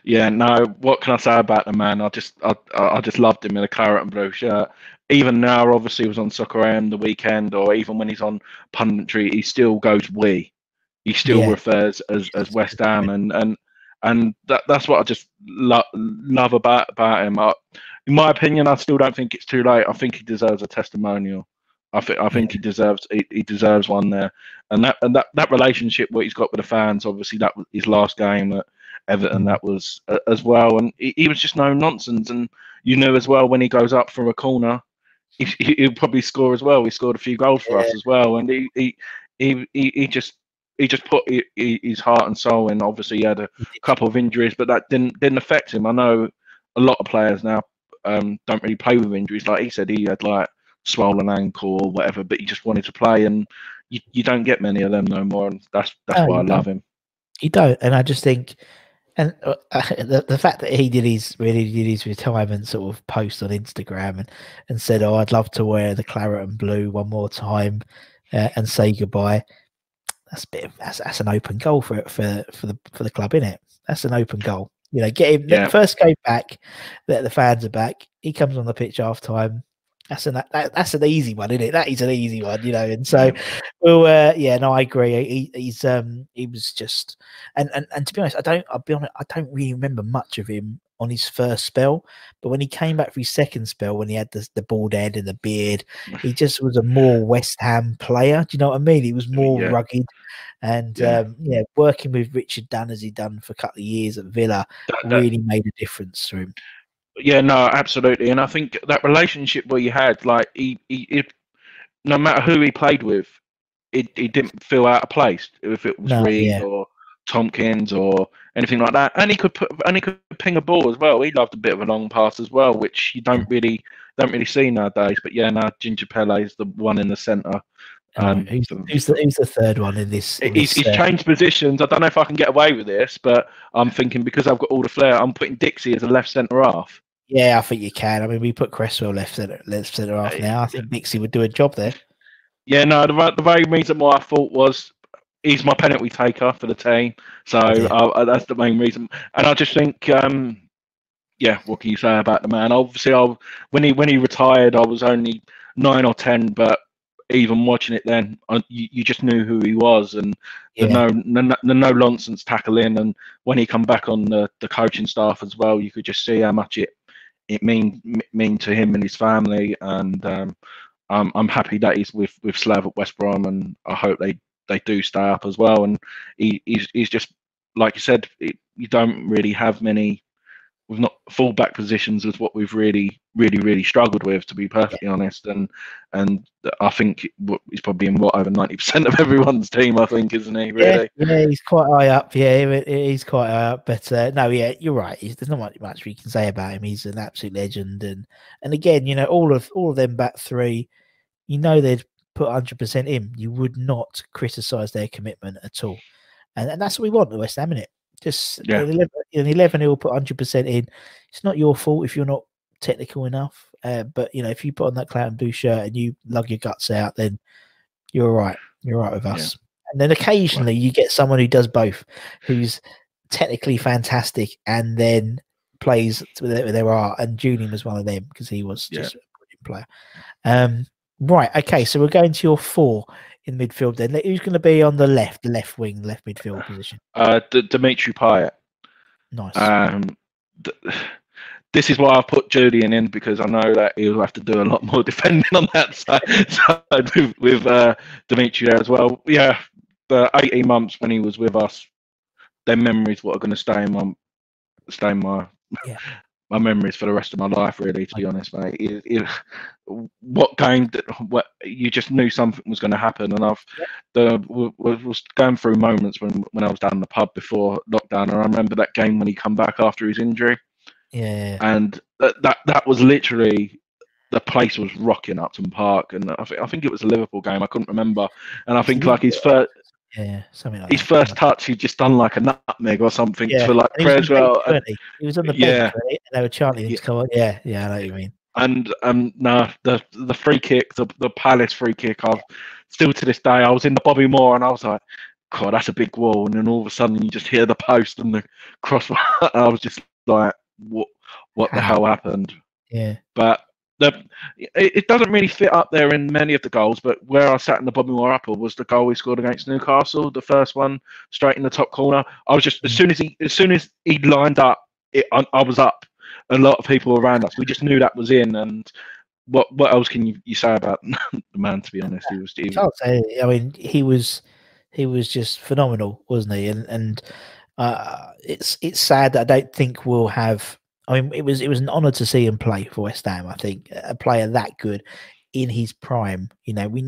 yeah, no. What can I say about the man? I just loved him in a claret and blue shirt. Even now, obviously, he was on Soccer AM the weekend, or even when he's on punditry, he still goes we. He still
Yeah.
refers as West Ham, and that's what I just love about him. In my opinion, I still don't think it's too late. I think he deserves a testimonial. I
Yeah.
think he deserves one there, and that relationship what he's got with the fans. Obviously, that was his last game at Everton.
Mm.
That was as well, and he was just no nonsense. And you know as well when he goes up from a corner, he'll probably score as well. He scored a few goals for
Yeah.
us as well, and he just put his heart and soul in. Obviously, he had a
He did.
couple of injuries, but that didn't affect him. I know a lot of players now don't really play with injuries. Like he said, he had like swollen ankle or whatever, but he just wanted to play, and you don't get many of them no more. And that's
No,
why I
you
love
don't.
him.
You don't. And I just think, and the fact that he really did his retirement sort of post on Instagram and said, "Oh, I'd love to wear the claret and blue one more time and say goodbye." That's an open goal for the club, isn't it? That's an open goal. You know, get him the
Yeah,
first game back, that the fans are back. He comes on the pitch half time. That's an easy one, isn't it? That is an easy one, you know. And so,
yeah,
well, yeah, no, I agree. He was just, and to be honest, I'll be honest, I don't really remember much of him on his first spell, but when he came back for his second spell, when he had the bald head and the beard, he just was a more West Ham player. Do you know what I mean? He was more
yeah,
rugged, and
yeah.
yeah, working with Richard Dunn as he done for a couple of years at Villa
That
really made a difference to him.
Yeah, no, absolutely. And I think that relationship where you had, like, no matter who he played with, he didn't feel out of place. If it was
No,
Reed
yeah,
or Tompkins or anything like that, and he could ping a ball as well. He loved a bit of a long pass as well, which you
yeah.
don't really see nowadays. But yeah, now Ginger Pele is the one in the centre.
All right, who's the third one in this
He's changed positions. I don't know if I can get away with this, but I'm thinking because I've got all the flair, I'm putting Dixie as a left centre half.
Yeah, I think you can. I mean, we put Cresswell left centre half now. I think Dixie would do a job there.
Yeah, no, the very reason why I thought was he's my penalty taker for the team, so
Yeah,
that's the main reason. And I just think, yeah, what can you say about the man? Obviously, when he retired, I was only 9 or 10, but even watching it then, you just knew who he was, and
yeah,
the no nonsense tackling, and when he come back on the coaching staff as well, you could just see how much it mean to him and his family, and I'm happy that he's with Slav at West Brom, and I hope they do stay up as well. And he's just like you said, you don't really have many. We've not fullback positions is what we've really struggled with, to be
yeah.
perfectly honest. And I think he's probably in what over 90% of everyone's team. I think, isn't he?
Yeah,
Really?
yeah, he's quite high up. Yeah, he's quite high up. But no, yeah, you're right. There's not much we can say about him. He's an absolute legend. And again, you know, all of them back three, you know, they'd put 100% in. You would not criticise their commitment at all. And that's what we want at West Ham, innit? Just
Yeah,
an 11 he'll put 100% in. It's not your fault if you're not technical enough. But you know, if you put on that clown blue shirt and you lug your guts out, then you're all right. You're all right with
yeah.
us. And then
Well,
occasionally you get someone who does both, who's technically fantastic and then plays with their art. And Julian was one of them because he was
yeah.
just a brilliant player. Right. Okay. So we're going to your four in midfield then. Who's going to be on the left wing, left midfield position?
Dimitri Payet.
Nice.
Um, this is why I've put Julian in, because I know that he'll have to do a lot more defending on that side with Dimitri there as well. Yeah, the 18 months when he was with us, their memories what are going to stay in
Yeah.
my memories for the rest of my life. Really, to be
Okay.
honest, mate. What game? What you just knew something was going to happen, and
Yep.
was going through moments when I was down in the pub before lockdown, and I remember that game when he come back after his injury.
Yeah.
And that was literally the place was rocking Upton Park, and I think it was a Liverpool game. I couldn't remember, and I think like
something like
his
that.
first touch, he just done like a nutmeg or something
Yeah,
for like
and he was on the bench,
Creswell.
weren't he? He was on the bench, right? And they were chanting him to come on. Yeah, I know what you mean.
And no, the free kick, the Palace free kick, I've still to this day. I was in the Bobby Moore, and I was like, God, that's a big wall. And then all of a sudden, you just hear the post and the crossbar. I was just like, what the hell happened?
Yeah.
But it doesn't really fit up there in many of the goals. But where I sat in the Bobby Moore upper was the goal he scored against Newcastle, the first one, straight in the top corner. I was just as soon as he lined up, I was up. A lot of people around us. We just knew that was in. And what else can you say about the man? To be honest, he was.
Can't say. I mean, he was just phenomenal, wasn't he? And it's sad that I don't think we'll have. I mean, it was an honour to see him play for West Ham. I think a player that good in his prime. You know, we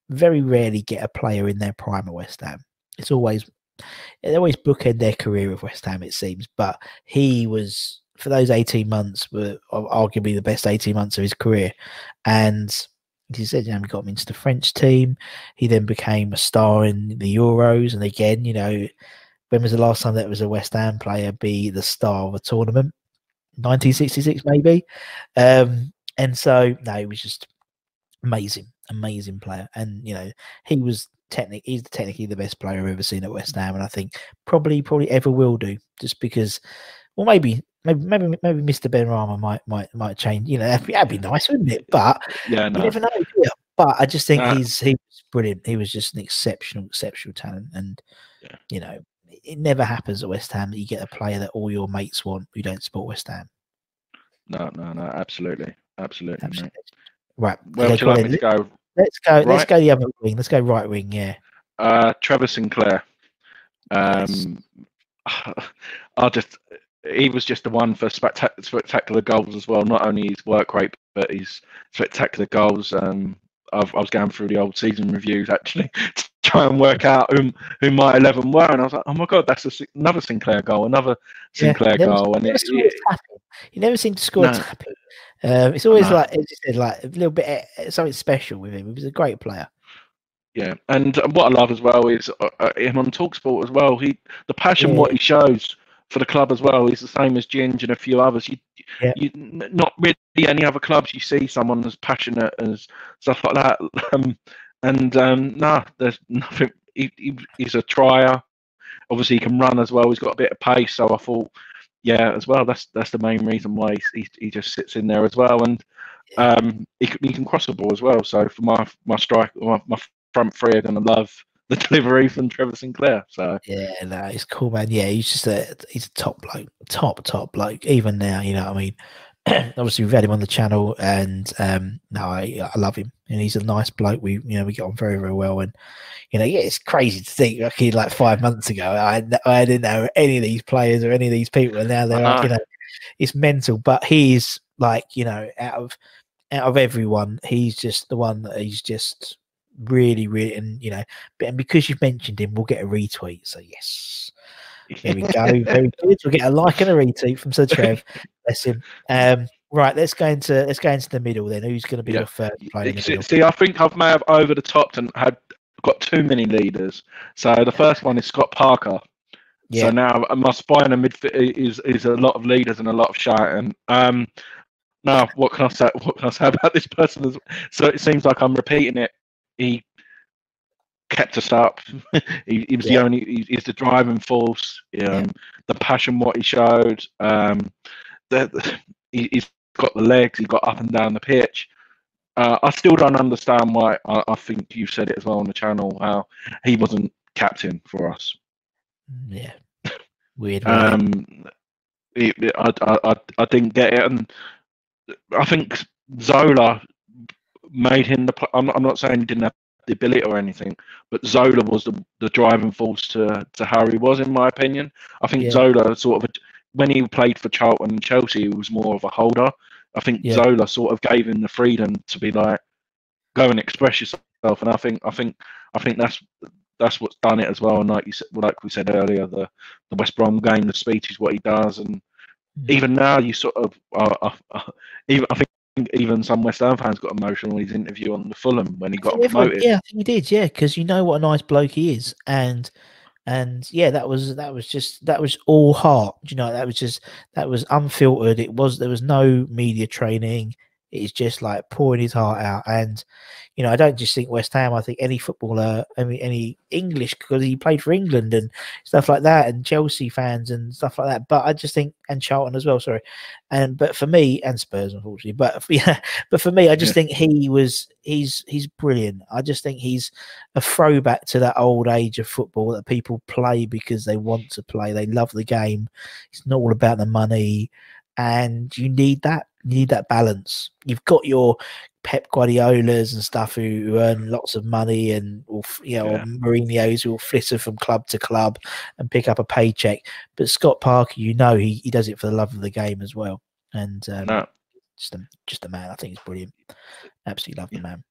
very rarely get a player in their prime at West Ham. They always bookend their career with West Ham, it seems. But he was, for those 18 months, were arguably the best 18 months of his career. And as you said, we got him into the French team. He then became a star in the Euros. And again, when was the last time that was a West Ham player be the star of a tournament? 1966, maybe. And so, no, he was just amazing player. And, he's technically the best player I've ever seen at West Ham. And I think probably ever will do, just because, well, maybe Mr. Benrahma might change. That'd be nice, wouldn't it? But
yeah, no.
You never know. Yeah. But I just think he was brilliant. He was just an exceptional talent. And it never happens at West Ham that you get a player that all your mates want who don't support West Ham.
No, absolutely.
Right.
Where would you like me to go?
Let's go. Right? Let's go the other wing. Let's go right wing. Yeah.
Trevor Sinclair. He was just the one for spectacular goals as well. Not only his work rate, but his spectacular goals. I was going through the old season reviews actually to try and work out who my 11 were, and I was like, oh my God, that's another Sinclair goal, another Sinclair goal. And
you never seem to score a tap. It's always like, as you said, like a little bit something special with him. He was a great player.
Yeah, and what I love as well is him on TalkSport as well. The passion what he shows for the club as well is the same as Ginge and a few others. You not really any other clubs you see someone as passionate as stuff like that. There's nothing. He's a trier. Obviously, he can run as well. He's got a bit of pace. So I thought, as well. That's the main reason why he just sits in there as well. And he can cross the ball as well. So for my strike, my front three are going to love the delivery from Trevor Sinclair. So
it's cool, man. Yeah, he's a top bloke, top bloke. Even now, you know what I mean. Obviously, we've had him on the channel, and I love him, and he's a nice bloke. We get on very, very well, and it's crazy to think like 5 months ago I didn't know any of these players or any of these people, and now they're it's mental. But he's like out of everyone, he's just the one that he's just really, really, and because you've mentioned him, we'll get a retweet. So yes, there we go. Very good. We'll get a like and a retweet from Sir Trev. Bless him. Right, let's go into the middle then. Who's going to be your first player in the middle?
See, I think I may have over the topped and got too many leaders. So the first one is Scott Parker. Yeah. So now my spine and midfield is a lot of leaders and a lot of shouting. Now what can I say? What can I say about this person? So it seems like I'm repeating it. He kept us up. he was he's the driving force. The passion what he showed. He's got the legs. He got up and down the pitch. I still don't understand why. I think you said it as well on the channel how he wasn't captain for us.
Yeah, weird.
I didn't get it, and I think Zola made him I'm not saying he didn't have the ability or anything, but Zola was the driving force to how he was, in my opinion. I think Zola sort of, when he played for Charlton and Chelsea, he was more of a holder. I think Zola sort of gave him the freedom to be like, go and express yourself, and I think that's what's done it as well. And like we said earlier, the West Brom game, the speech is what he does, and even now you sort of even I think even some West Ham fans got emotional in his interview on the Fulham when he got
Everyone,
promoted.
yeah, I think he did, yeah, because you know what a nice bloke he is, and yeah, that was all heart. You know, that was unfiltered. There was no media training. It's just like pouring his heart out. And you know, I don't just think West Ham. I think any footballer, I mean, any English, because he played for England and stuff like that, and Chelsea fans and stuff like that. But I just think, and Charlton as well. Sorry, but for me, and Spurs, unfortunately. But yeah, but for me, I just think he's brilliant. I just think he's a throwback to that old age of football that people play because they want to play. They love the game. It's not all about the money, and you need that. You need that balance. You've got your Pep Guardiolas and stuff who earn lots of money, and or Mourinho's who will flitter from club to club and pick up a paycheck. But Scott Parker, you know, he does it for the love of the game as well. And just a man. I think he's brilliant. Absolutely love the man.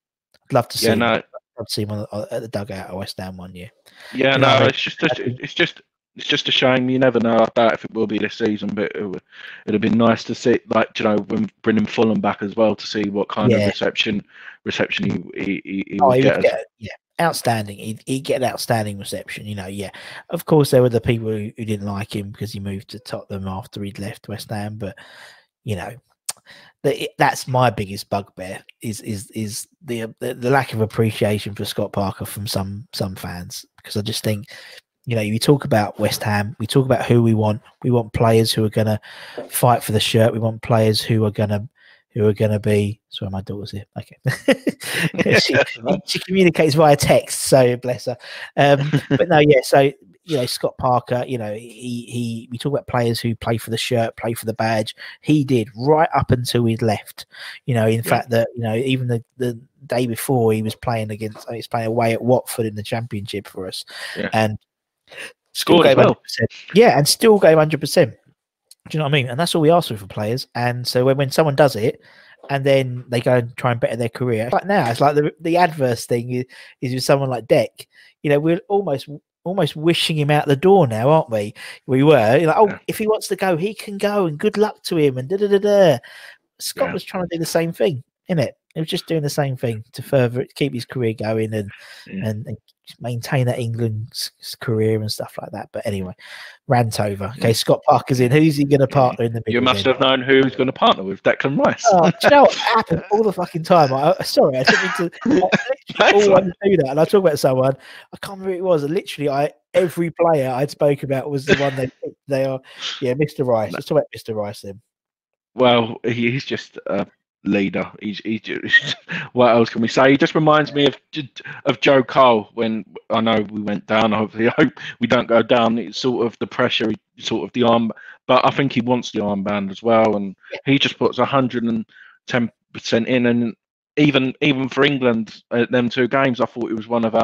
I'd love to see him. I'd see him at the dugout at West Ham one year.
Yeah, no, I mean? It's just a shame. You never know. I doubt if it will be this season, but it'd have been nice to see, like, you know, when bringing Fulham back as well, to see what kind of reception he would get.
Outstanding. He'd get an outstanding reception. You know, Of course, there were the people who didn't like him because he moved to Tottenham after he'd left West Ham, but you know, that's my biggest bugbear is the lack of appreciation for Scott Parker from some fans, because I just think, you know, you talk about West Ham, we talk about who we want. We want players who are going to fight for the shirt. We want players who are going to be. Sorry, my daughter's here. Okay, she communicates via text, so bless her. But no, so you know, Scott Parker, you know, we talk about players who play for the shirt, play for the badge. He did right up until he'd left. You know, in fact, that, you know, even the day before he was playing away at Watford in the Championship for us, and
scored as well.
100%. Yeah, and still gave 100%. Do you know what I mean? And that's all we ask for players. And so when someone does it, and then they go and try and better their career, like now, it's like the adverse thing is with someone like Deck. You know, we're almost wishing him out the door now, aren't we? We were like, if he wants to go, he can go, and good luck to him. And Scott was trying to do the same thing, innit? He was just doing the same thing to keep his career going and maintain that England's career and stuff like that. But anyway, rant over. Okay, Scott Parker's in. Who's he going to partner in the middle?
You must have known who he's going to partner with, Declan Rice.
Oh, do you know what happens all the fucking time? Sorry, I didn't mean to. I always do that, and I talk about someone. I can't remember who it was. And literally, every player I'd spoke about was the one they picked. They are, Mr. Rice. Let's talk about Mr. Rice then.
Well, he's just a leader. He's just, what else can we say? He just reminds me of Joe Cole when I know we went down. Hopefully, I hope we don't go down. It's sort of the pressure, sort of the arm, but I think he wants the armband as well, and he just puts 110% in. And even for England, them 2 games, I thought he was one of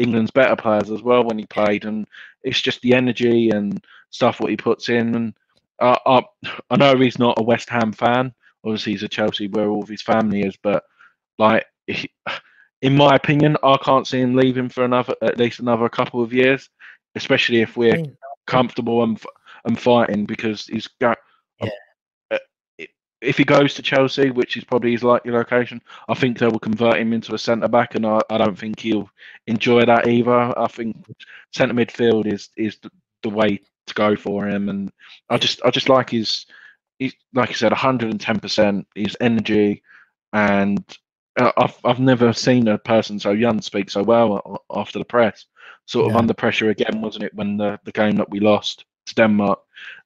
England's better players as well when he played. And it's just the energy and stuff what he puts in. And I know he's not a West Ham fan. Obviously, he's a Chelsea where all of his family is, but like, in my opinion, I can't see him leaving for at least another couple of years, especially if we're comfortable and fighting, because he's got. If he goes to Chelsea, which is probably his likely location, I think they will convert him into a centre back, and I don't think he'll enjoy that either. I think centre midfield is the way to go for him, and I just like he's like you said, 110%, his energy, and I've never seen a person so young speak so well after the press. Sort of under pressure again, wasn't it, when the game that we lost to Denmark,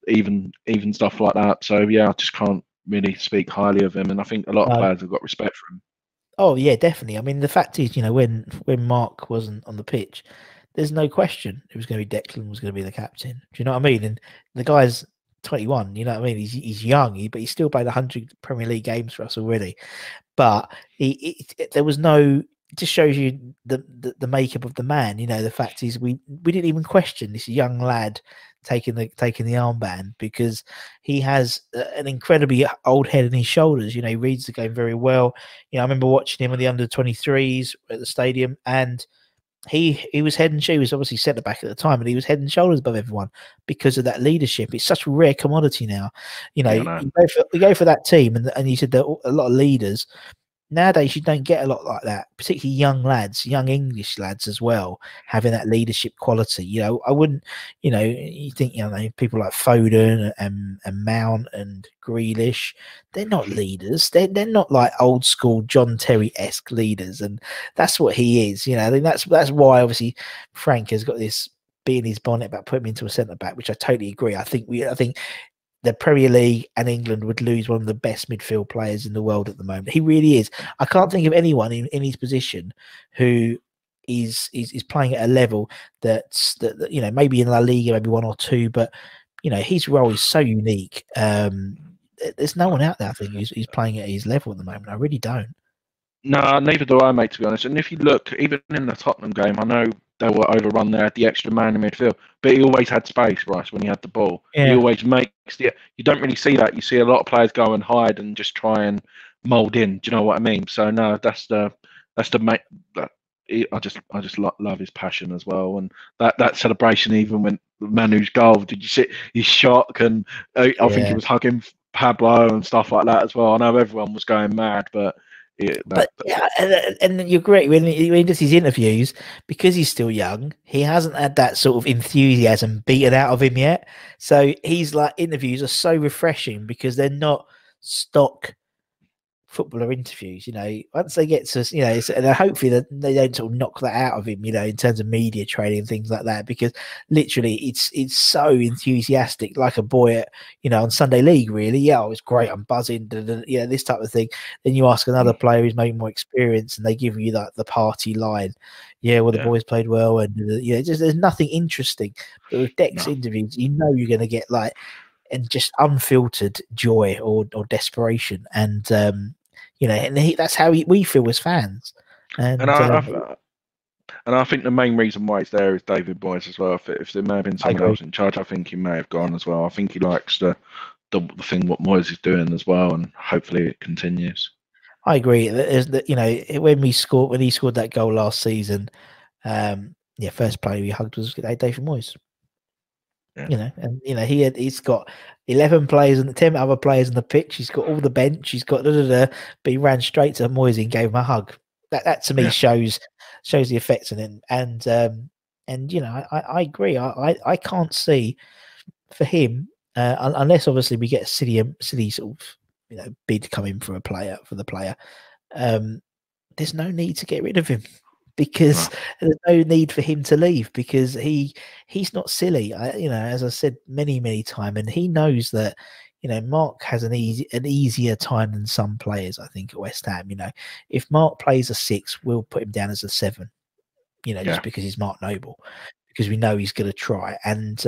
even stuff like that. So I just can't really speak highly of him, and I think a lot of players have got respect for him.
Oh yeah, definitely. I mean, the fact is, you know, when Mark wasn't on the pitch, there's no question it was going to be Declan was going to be the captain. Do you know what I mean? And the guy's 21, you know what I mean? He's young, but he's still played 100 Premier League games for us already. But there was no. It just shows you the makeup of the man. You know, the fact is we didn't even question this young lad taking the armband, because he has an incredibly old head on his shoulders. You know, he reads the game very well. You know, I remember watching him with the under-23s at the stadium, and he was head and shoulders. He was obviously centre back at the time, but he was head and shoulders above everyone because of that leadership. It's such a rare commodity now. You know,
Yeah, I know.
you go for that team, and you said that a lot of leaders. Nowadays, you don't get a lot like that, particularly young lads, young English lads as well, having that leadership quality. You know, I wouldn't, you know, you think, you know, people like Foden and Mount and Grealish, they're not leaders. They're not like old school John Terry-esque leaders. And that's what he is. You know, I think that's why obviously Frank has got this bee in his bonnet about putting him into a centre back, which I totally agree. I think the Premier League and England would lose one of the best midfield players in the world at the moment. He really is. I can't think of anyone in his position who is playing at a level that you know, maybe in La Liga, maybe one or two, but you know, his role is so unique. There's no one out there, I think, who's playing at his level at the moment. I really don't.
No, neither do I, mate, to be honest. And if you look, even in the Tottenham game, I know they were overrun there at the extra man in midfield, but he always had space, Bryce, when he had the ball. He
Yeah,
always makes the. You don't really see that. You see a lot of players go and hide and just try and mould in. Do you know what I mean? So no, that's the mate. I just love his passion as well, and that celebration, even when Manu's goal, did you see his shock? And I think he
yeah.
was hugging Pablo and stuff like that as well. I know everyone was going mad, but. Yeah,
But yeah, and you're great when he does his interviews, because he's still young. He hasn't had that sort of enthusiasm beaten out of him yet. So he's like, interviews are so refreshing because they're not stock footballer interviews. You know, once they get to, you know, and hopefully they don't sort of knock that out of him, you know, in terms of media training and things like that, because literally it's so enthusiastic, like a boy at, you know, on Sunday League, really. Yeah, oh, it's great, I'm buzzing, you know, this type of thing. Then you ask another player who's maybe more experienced, and they give you that the party line. Yeah, well, the boys played well, and you know, just there's nothing interesting. But with Dex interviews, you know, you're going to get like, and just unfiltered joy or desperation, and you know, and that's how we feel as fans.
and
And
I think the main reason why it's there is David Moyes as well. If there may have been
I
someone
agree.
else in charge, I think he may have gone as well. I think he likes the thing what Moyes is doing as well, and hopefully it continues.
I agree. You know, when he scored that goal last season, yeah, first player we hugged was David Moyes.
Yeah,
You know, and you know, he's got 11 players and 10 other players on the pitch. He's got all the bench. He's got but he ran straight to Moyes and gave him a hug. That to me
yeah,
shows the effects in him. And you know, I agree. I can't see for him, unless obviously we get a city sort of, you know, bid coming for the player. There's no need to get rid of him, because
no,
there's no need for him to leave, because he's not silly. You know, as I said many times, and he knows that, you know, Mark has an easier time than some players, I think, at West Ham. You know, if Mark plays a 6, we'll put him down as a 7. You know, just
yeah,
because he's Mark Noble, because we know he's going to try. And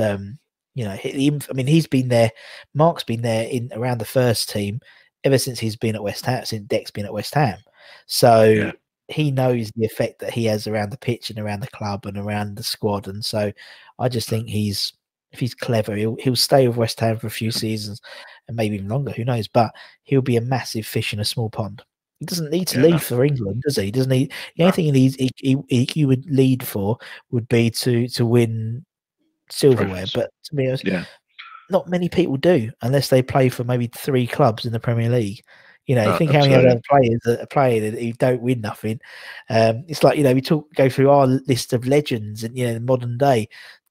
you know, I mean, he's been there. Mark's been there in around the first team ever since he's been at West Ham. Since Deck's been at West Ham, so
yeah,
he knows the effect that he has around the pitch and around the club and around the squad. And so, I just think if he's clever, he'll stay with West Ham for a few seasons, and maybe even longer. Who knows? But he'll be a massive fish in a small pond. He doesn't need to
yeah, no,
leave for England, does he? Doesn't he? The only
no,
thing he needs, he would lead for, would be to win silverware.
trophies.
But to be honest,
Yeah,
not many people do, unless they play for maybe 3 clubs in the Premier League. You know,
no,
think how many
absolutely.
other players that are playing who don't win nothing. It's like, you know, we go through our list of legends, and you know, in modern day,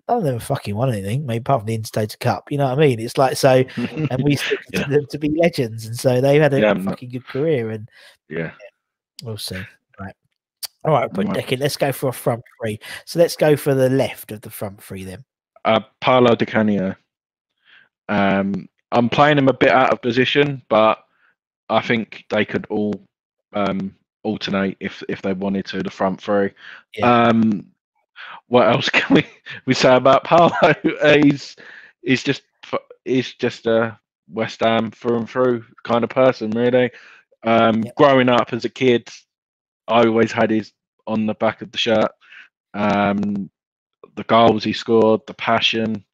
none of them have fucking won anything, maybe apart from the Intertoto Cup. You know what I mean? It's like, so, and we still
Yeah,
consider them to be legends, and so they've had a
yeah,
fucking good career, and
yeah.
we'll see. Right. All right, put
Right.
Deck in. Let's go for a front three. So let's go for the left of the front three then.
Paolo Di Canio. I'm playing him a bit out of position, but I think they could all alternate if they wanted to, the front three.
Yeah.
Um, what else can we say about Paolo? he's he's just he's just a West Ham through and through kind of person, really.
Yep.
Growing up as a kid, I always had his on the back of the shirt. Um, the goals he scored, the passion,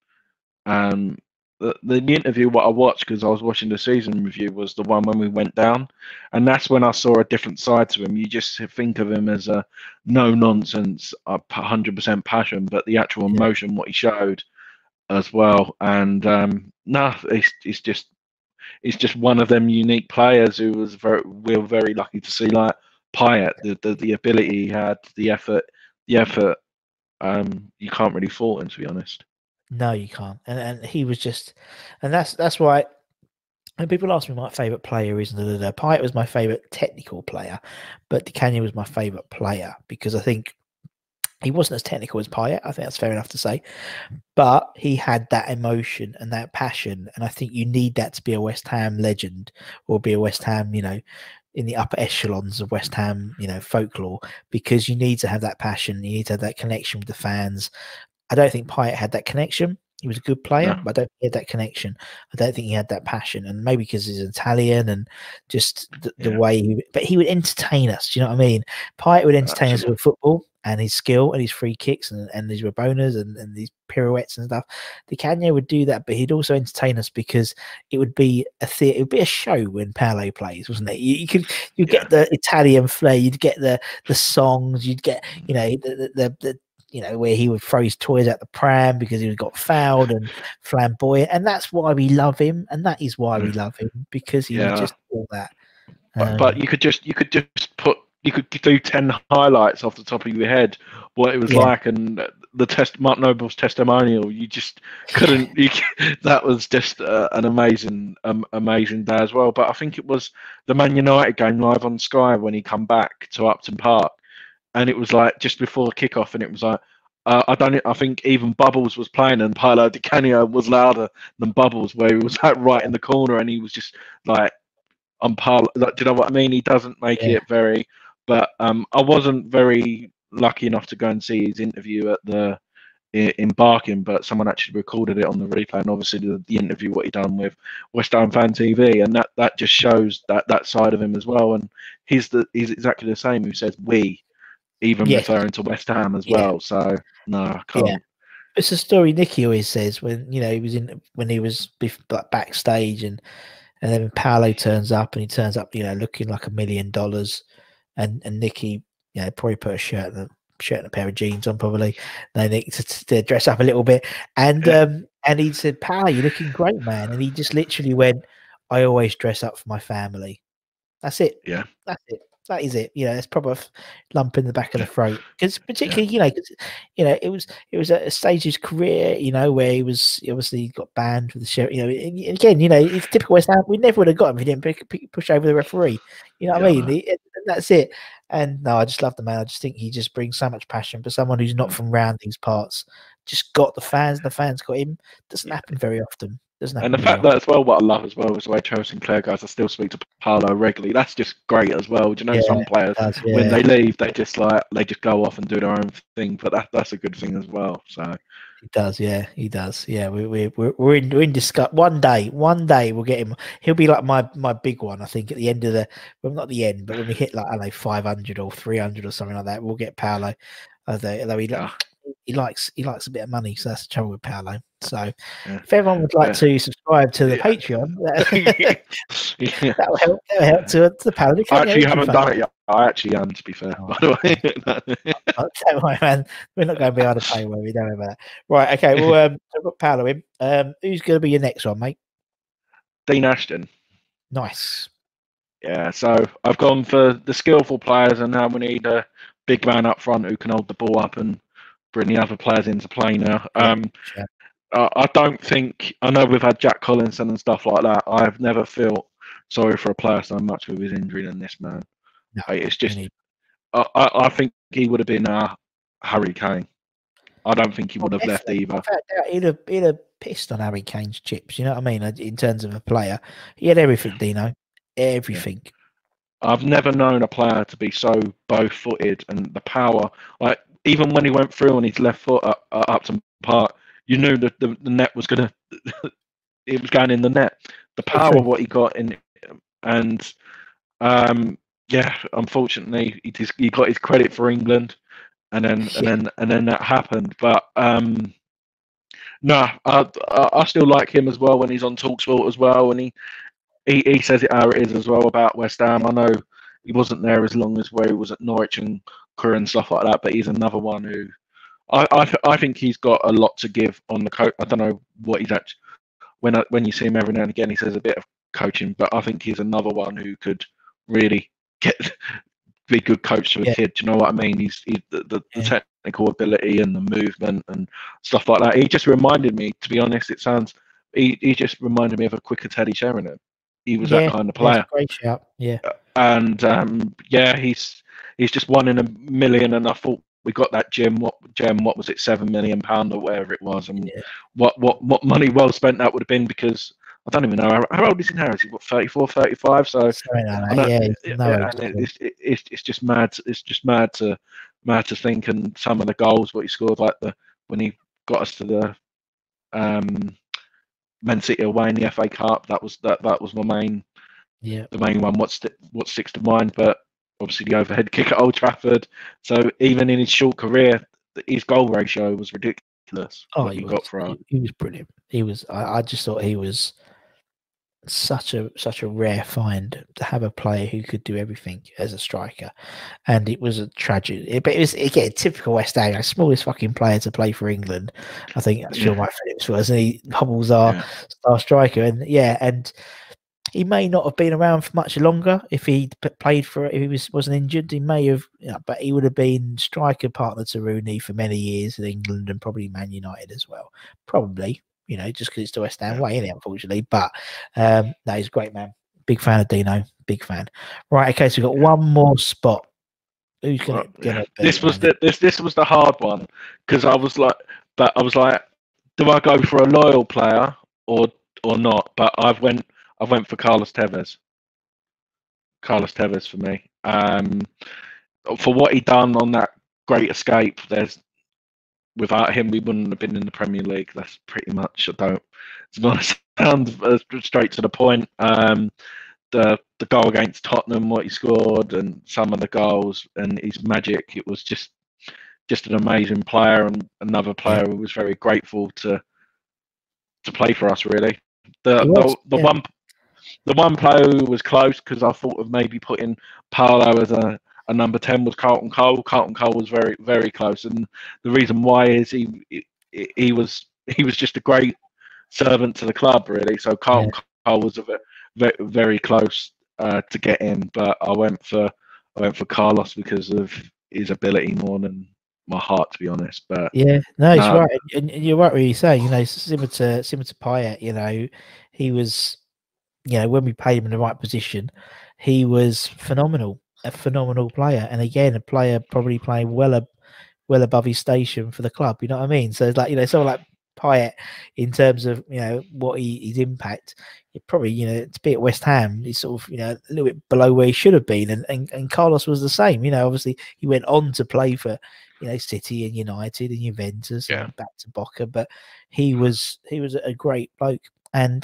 um, the interview what I watched because I was watching the season review was the one when we went down, and that's when I saw a different side to him. You just think of him as a no nonsense, 100% passion, but the actual emotion what he showed as well. And no, it's just one of them unique players who was we were very lucky to see, like Payet, the ability he had, the effort. You can't really fault him, to be honest.
No, you can't. And he was just, and that's why. And people ask me my favourite player is Payet was my favourite technical player, but Di Canio was my favourite player because I think he wasn't as technical as Payet. I think that's fair enough to say, but he had that emotion and that passion, and I think you need that to be a West Ham legend or be a West Ham, in the upper echelons of West Ham, folklore, because you need to have that passion, you need to have that connection with the fans. I don't think Payet had that connection. He was a good player,
No.
but I don't think he had that connection. I don't think he had that passion, and maybe because he's Italian and just the way but he would entertain us. Do you know what I mean? Payet would entertain us with football and his skill and his free kicks and his rabonas and these pirouettes and stuff. Di Canio would do that, but he'd also entertain us because it would be it would be a show when Paolo plays, wasn't it? You get the Italian flair, you'd get the songs, you'd get the where he would throw his toys at the pram because he got fouled and flamboyant. And that's why we love him. And that is why we love him, because he was just all that.
But you could just do 10 highlights off the top of your head what it was like, and Mark Noble's testimonial. You just couldn't. That was just an amazing day as well. But I think it was the Man United game live on Sky when he come back to Upton Park. And it was like just before the kickoff, and it was like I think even Bubbles was playing, and Paolo Di Canio was louder than Bubbles, where he was like right in the corner, and he was just like on par. Like, do you know what I mean? He doesn't make it very. But I wasn't very lucky enough to go and see his interview in Barking, but someone actually recorded it on the replay, and obviously the interview what he done with West Ham Fan TV, and that just shows that side of him as well. And he's exactly the same who says we. Even referring to West Ham as well. So no, I can't.
Yeah. It's a story Nicky always says when he was backstage and then Paolo turns up and he turns up looking like $1 million, and Nicky probably put a shirt and a pair of jeans on, probably they need to dress up a little bit, and he said, "Paolo, you're looking great, man," and he just literally went, "I always dress up for my family. That's it. That's it. That is it." It's probably a lump in the back of the throat, because particularly, it was at a stage of his career, where he obviously got banned for the show. Again, it's typical West Ham. We never would have got him if he didn't push over the referee. You know what I mean? That's it. And no, I just love the man. I just think he just brings so much passion. But someone who's not from around these parts just got the fans. The fans got him. Doesn't happen very often.
And the fact that as well, what I love as well is the way Trevor Sinclair goes. I still speak to Paolo regularly. That's just great as well. Do you know, some players when they leave, they just go off and do their own thing. But that's a good thing as well. So
he does, he does. Yeah, we're in discuss. One day we'll get him. He'll be like my big one. I think at the end of not the end, but when we hit 500 or 300 or something like that, we'll get Paolo. Although he likes a bit of money, so that's the trouble with Paolo. So if everyone would like to subscribe to the Patreon, that'll help to the Paolo Di Canio.
I actually haven't done it yet. I actually am, to be fair. By the way,
don't worry, man. We're not going behind a paywall. We don't know about that. Right? Okay. Well, I've got Paolo in. Who's going to be your next one, mate?
Dean Ashton.
Nice.
Yeah. So I've gone for the skillful players, and now we need a big man up front who can hold the ball up and bring the other players into play now. I don't think, I know we've had Jack Collinson and stuff like that. I've never felt sorry for a player so much with his injury than this man. No, it's just, I think he would have been Harry Kane. I don't think he would have left either.
He'd have pissed on Harry Kane's chips, you know what I mean? In terms of a player, he had everything, Dino. Everything.
I've never known a player to be so bow-footed, and the power, like even when he went through on his left foot at Upton Park, you knew that the net was gonna, it was going in the net. The power of what he got in, and unfortunately, he got his credit for England, and then that happened. But No, I still like him as well when he's on Talksport as well, and he says it how it is as well about West Ham. I know he wasn't there as long as where he was at Norwich and Crewe and stuff like that, but he's another one who I think he's got a lot to give on the coach. I don't know what he's actually when you see him every now and again, he says a bit of coaching, but I think he's another one who could really get be a good coach to a kid. Do you know what I mean? He's the technical ability and the movement and stuff like that. He just reminded me, to be honest, he just reminded me of a quicker Teddy Sheringham. He was that kind of player.
Great shout. Yeah.
And he's just one in a million. And I thought we got that gem. What was it, £7 million or whatever it was? And what money well spent that would have been, because I don't even know how old is he now. Is he what, 34, 35? So it's just mad. It's just mad to think, and some of the goals what he scored, like when he got us to the Man City away in the FA Cup. That was my main.
Yeah,
the main one. What sticks to mind, but obviously the overhead kick at Old Trafford. So even in his short career, his goal ratio was ridiculous.
Oh, he was brilliant. He was. I just thought he was such a rare find to have a player who could do everything as a striker, and it was a tragedy. But it was, again, typical West Ham, smallest fucking player to play for England. I think Sean White Phillips was, and he hobbles our star striker, and he may not have been around for much longer if he played for. If he wasn't injured, he may have. But he would have been striker partner to Rooney for many years in England, and probably Man United as well. Probably, just because it's the West Ham way, isn't it, unfortunately. But no, he's a great man. Big fan of Dino. Big fan. Right, okay, so we've got one more spot. Who's gonna
This was the hard one, because I was like, do I go for a loyal player or not? But I went for Carlos Tevez. Carlos Tevez for me. For what he done on that great escape, without him we wouldn't have been in the Premier League. That's pretty much. It's going to sound straight to the point. The goal against Tottenham, what he scored, and some of the goals, and his magic. It was just an amazing player, and another player who was very grateful to play for us. Really, the one player who was close, because I thought of maybe putting Paolo as a number 10, was Carlton Cole. Carlton Cole was very, very close, and the reason why is he was just a great servant to the club, really. So Carlton Cole was very, very close to get in, but I went for Carlos because of his ability more than my heart, to be honest. But
he's right, and you're right what you're saying. Similar to Payet. He was. When we played him in the right position, he was phenomenal, a phenomenal player. And again, a player probably playing well above his station for the club. You know what I mean? So it's like, someone like Payet, in terms of, what his impact, it probably, to be at West Ham, he's sort of, a little bit below where he should have been. And Carlos was the same. Obviously he went on to play for, City and United and Juventus and back to Boca, but he was a great bloke. And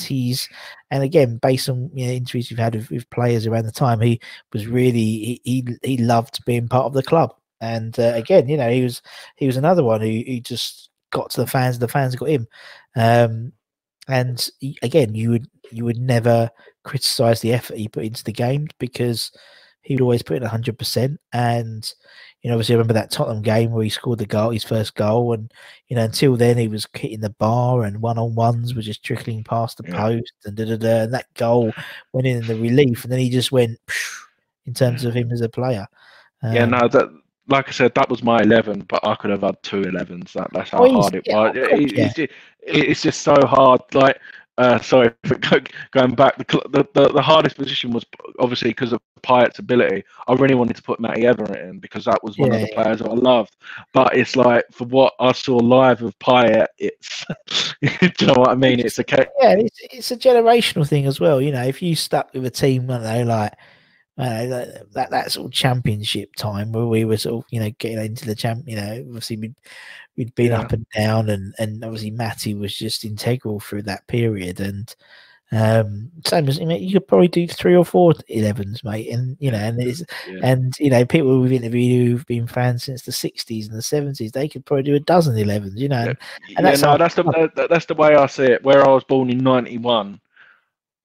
again, based on interviews we've had with players around the time, he was really he loved being part of the club. And again, he was another one who just got to the fans. The fans got him. And again, you would never criticize the effort he put into the game, because he would always put in 100%. And obviously, I remember that Tottenham game where he scored his first goal, and until then he was hitting the bar, and one-on-ones were just trickling past the post, and and that goal went in the relief, and then he just went in terms of him as a player.
That, like I said, that was my 11, but I could have had 2 11s. That's how hard it was. It's just so hard. Like, sorry for going back. The hardest position was obviously because of Payet's ability. I really wanted to put Matty Everett in, because that was one of the players I loved. But it's like, for what I saw live of Payet, it's do you know what I mean? It's
it's a generational thing as well. If you stuck with a team, I don't know, like. That sort of championship time where we were sort of, getting into the obviously we'd been up and down, and obviously Matty was just integral through that period. And Same as you could probably do 3 or 4 11s, mate, and people we've interviewed who've been fans since the 60s and the 70s, they could probably do a dozen 11s, and that's
the way I see it. Where I was born in '91,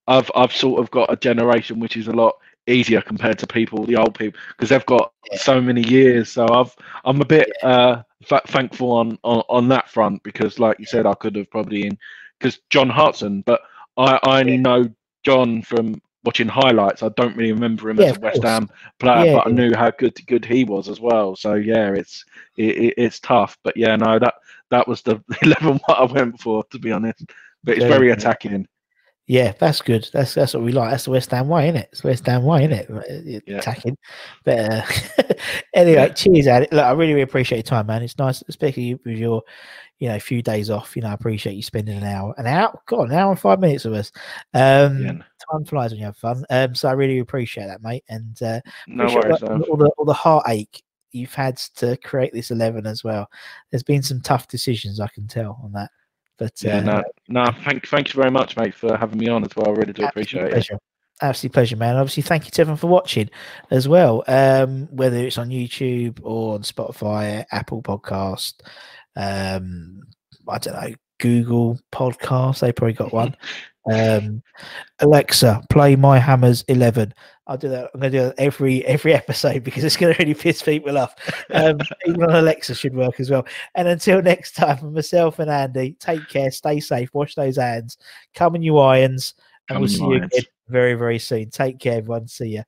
I've sort of got a generation which is a lot easier compared to the old people, because they've got so many years. So I'm a bit thankful on that front, because like you said, I could have probably because John Hartson, but I only know John from watching highlights. I don't really remember him as a West Ham player, but I knew how good he was as well. So it's tough, but that was the 11 what I went for, to be honest. But it's very attacking.
Yeah, that's good. That's what we like. That's the West Ham way, isn't it? It's the West Ham way, isn't it? Attacking. But anyway, cheers, Ad. Look, I really appreciate your time, man. It's nice, especially with your, few days off. I appreciate you spending an hour and 5 minutes with us. Time flies when you have fun. So I really appreciate that, mate. And
no worries,
all the heartache you've had to create this 11 as well. There's been some tough decisions, I can tell on that. But
thank you very much, mate, for having me on as well. I really do appreciate it.
Absolute pleasure, man. Obviously, thank you to everyone for watching as well. Whether it's on YouTube or on Spotify, Apple Podcast, I don't know, Google Podcast, they probably got one. Alexa, play My Hammers 11. I'll do that. I'm going to do that every episode, because it's going to really piss people off. Even on Alexa should work as well. And until next time, for myself and Andy, take care, stay safe, wash those hands, come in your irons, and we'll see you again very, very soon. Take care, everyone. See ya.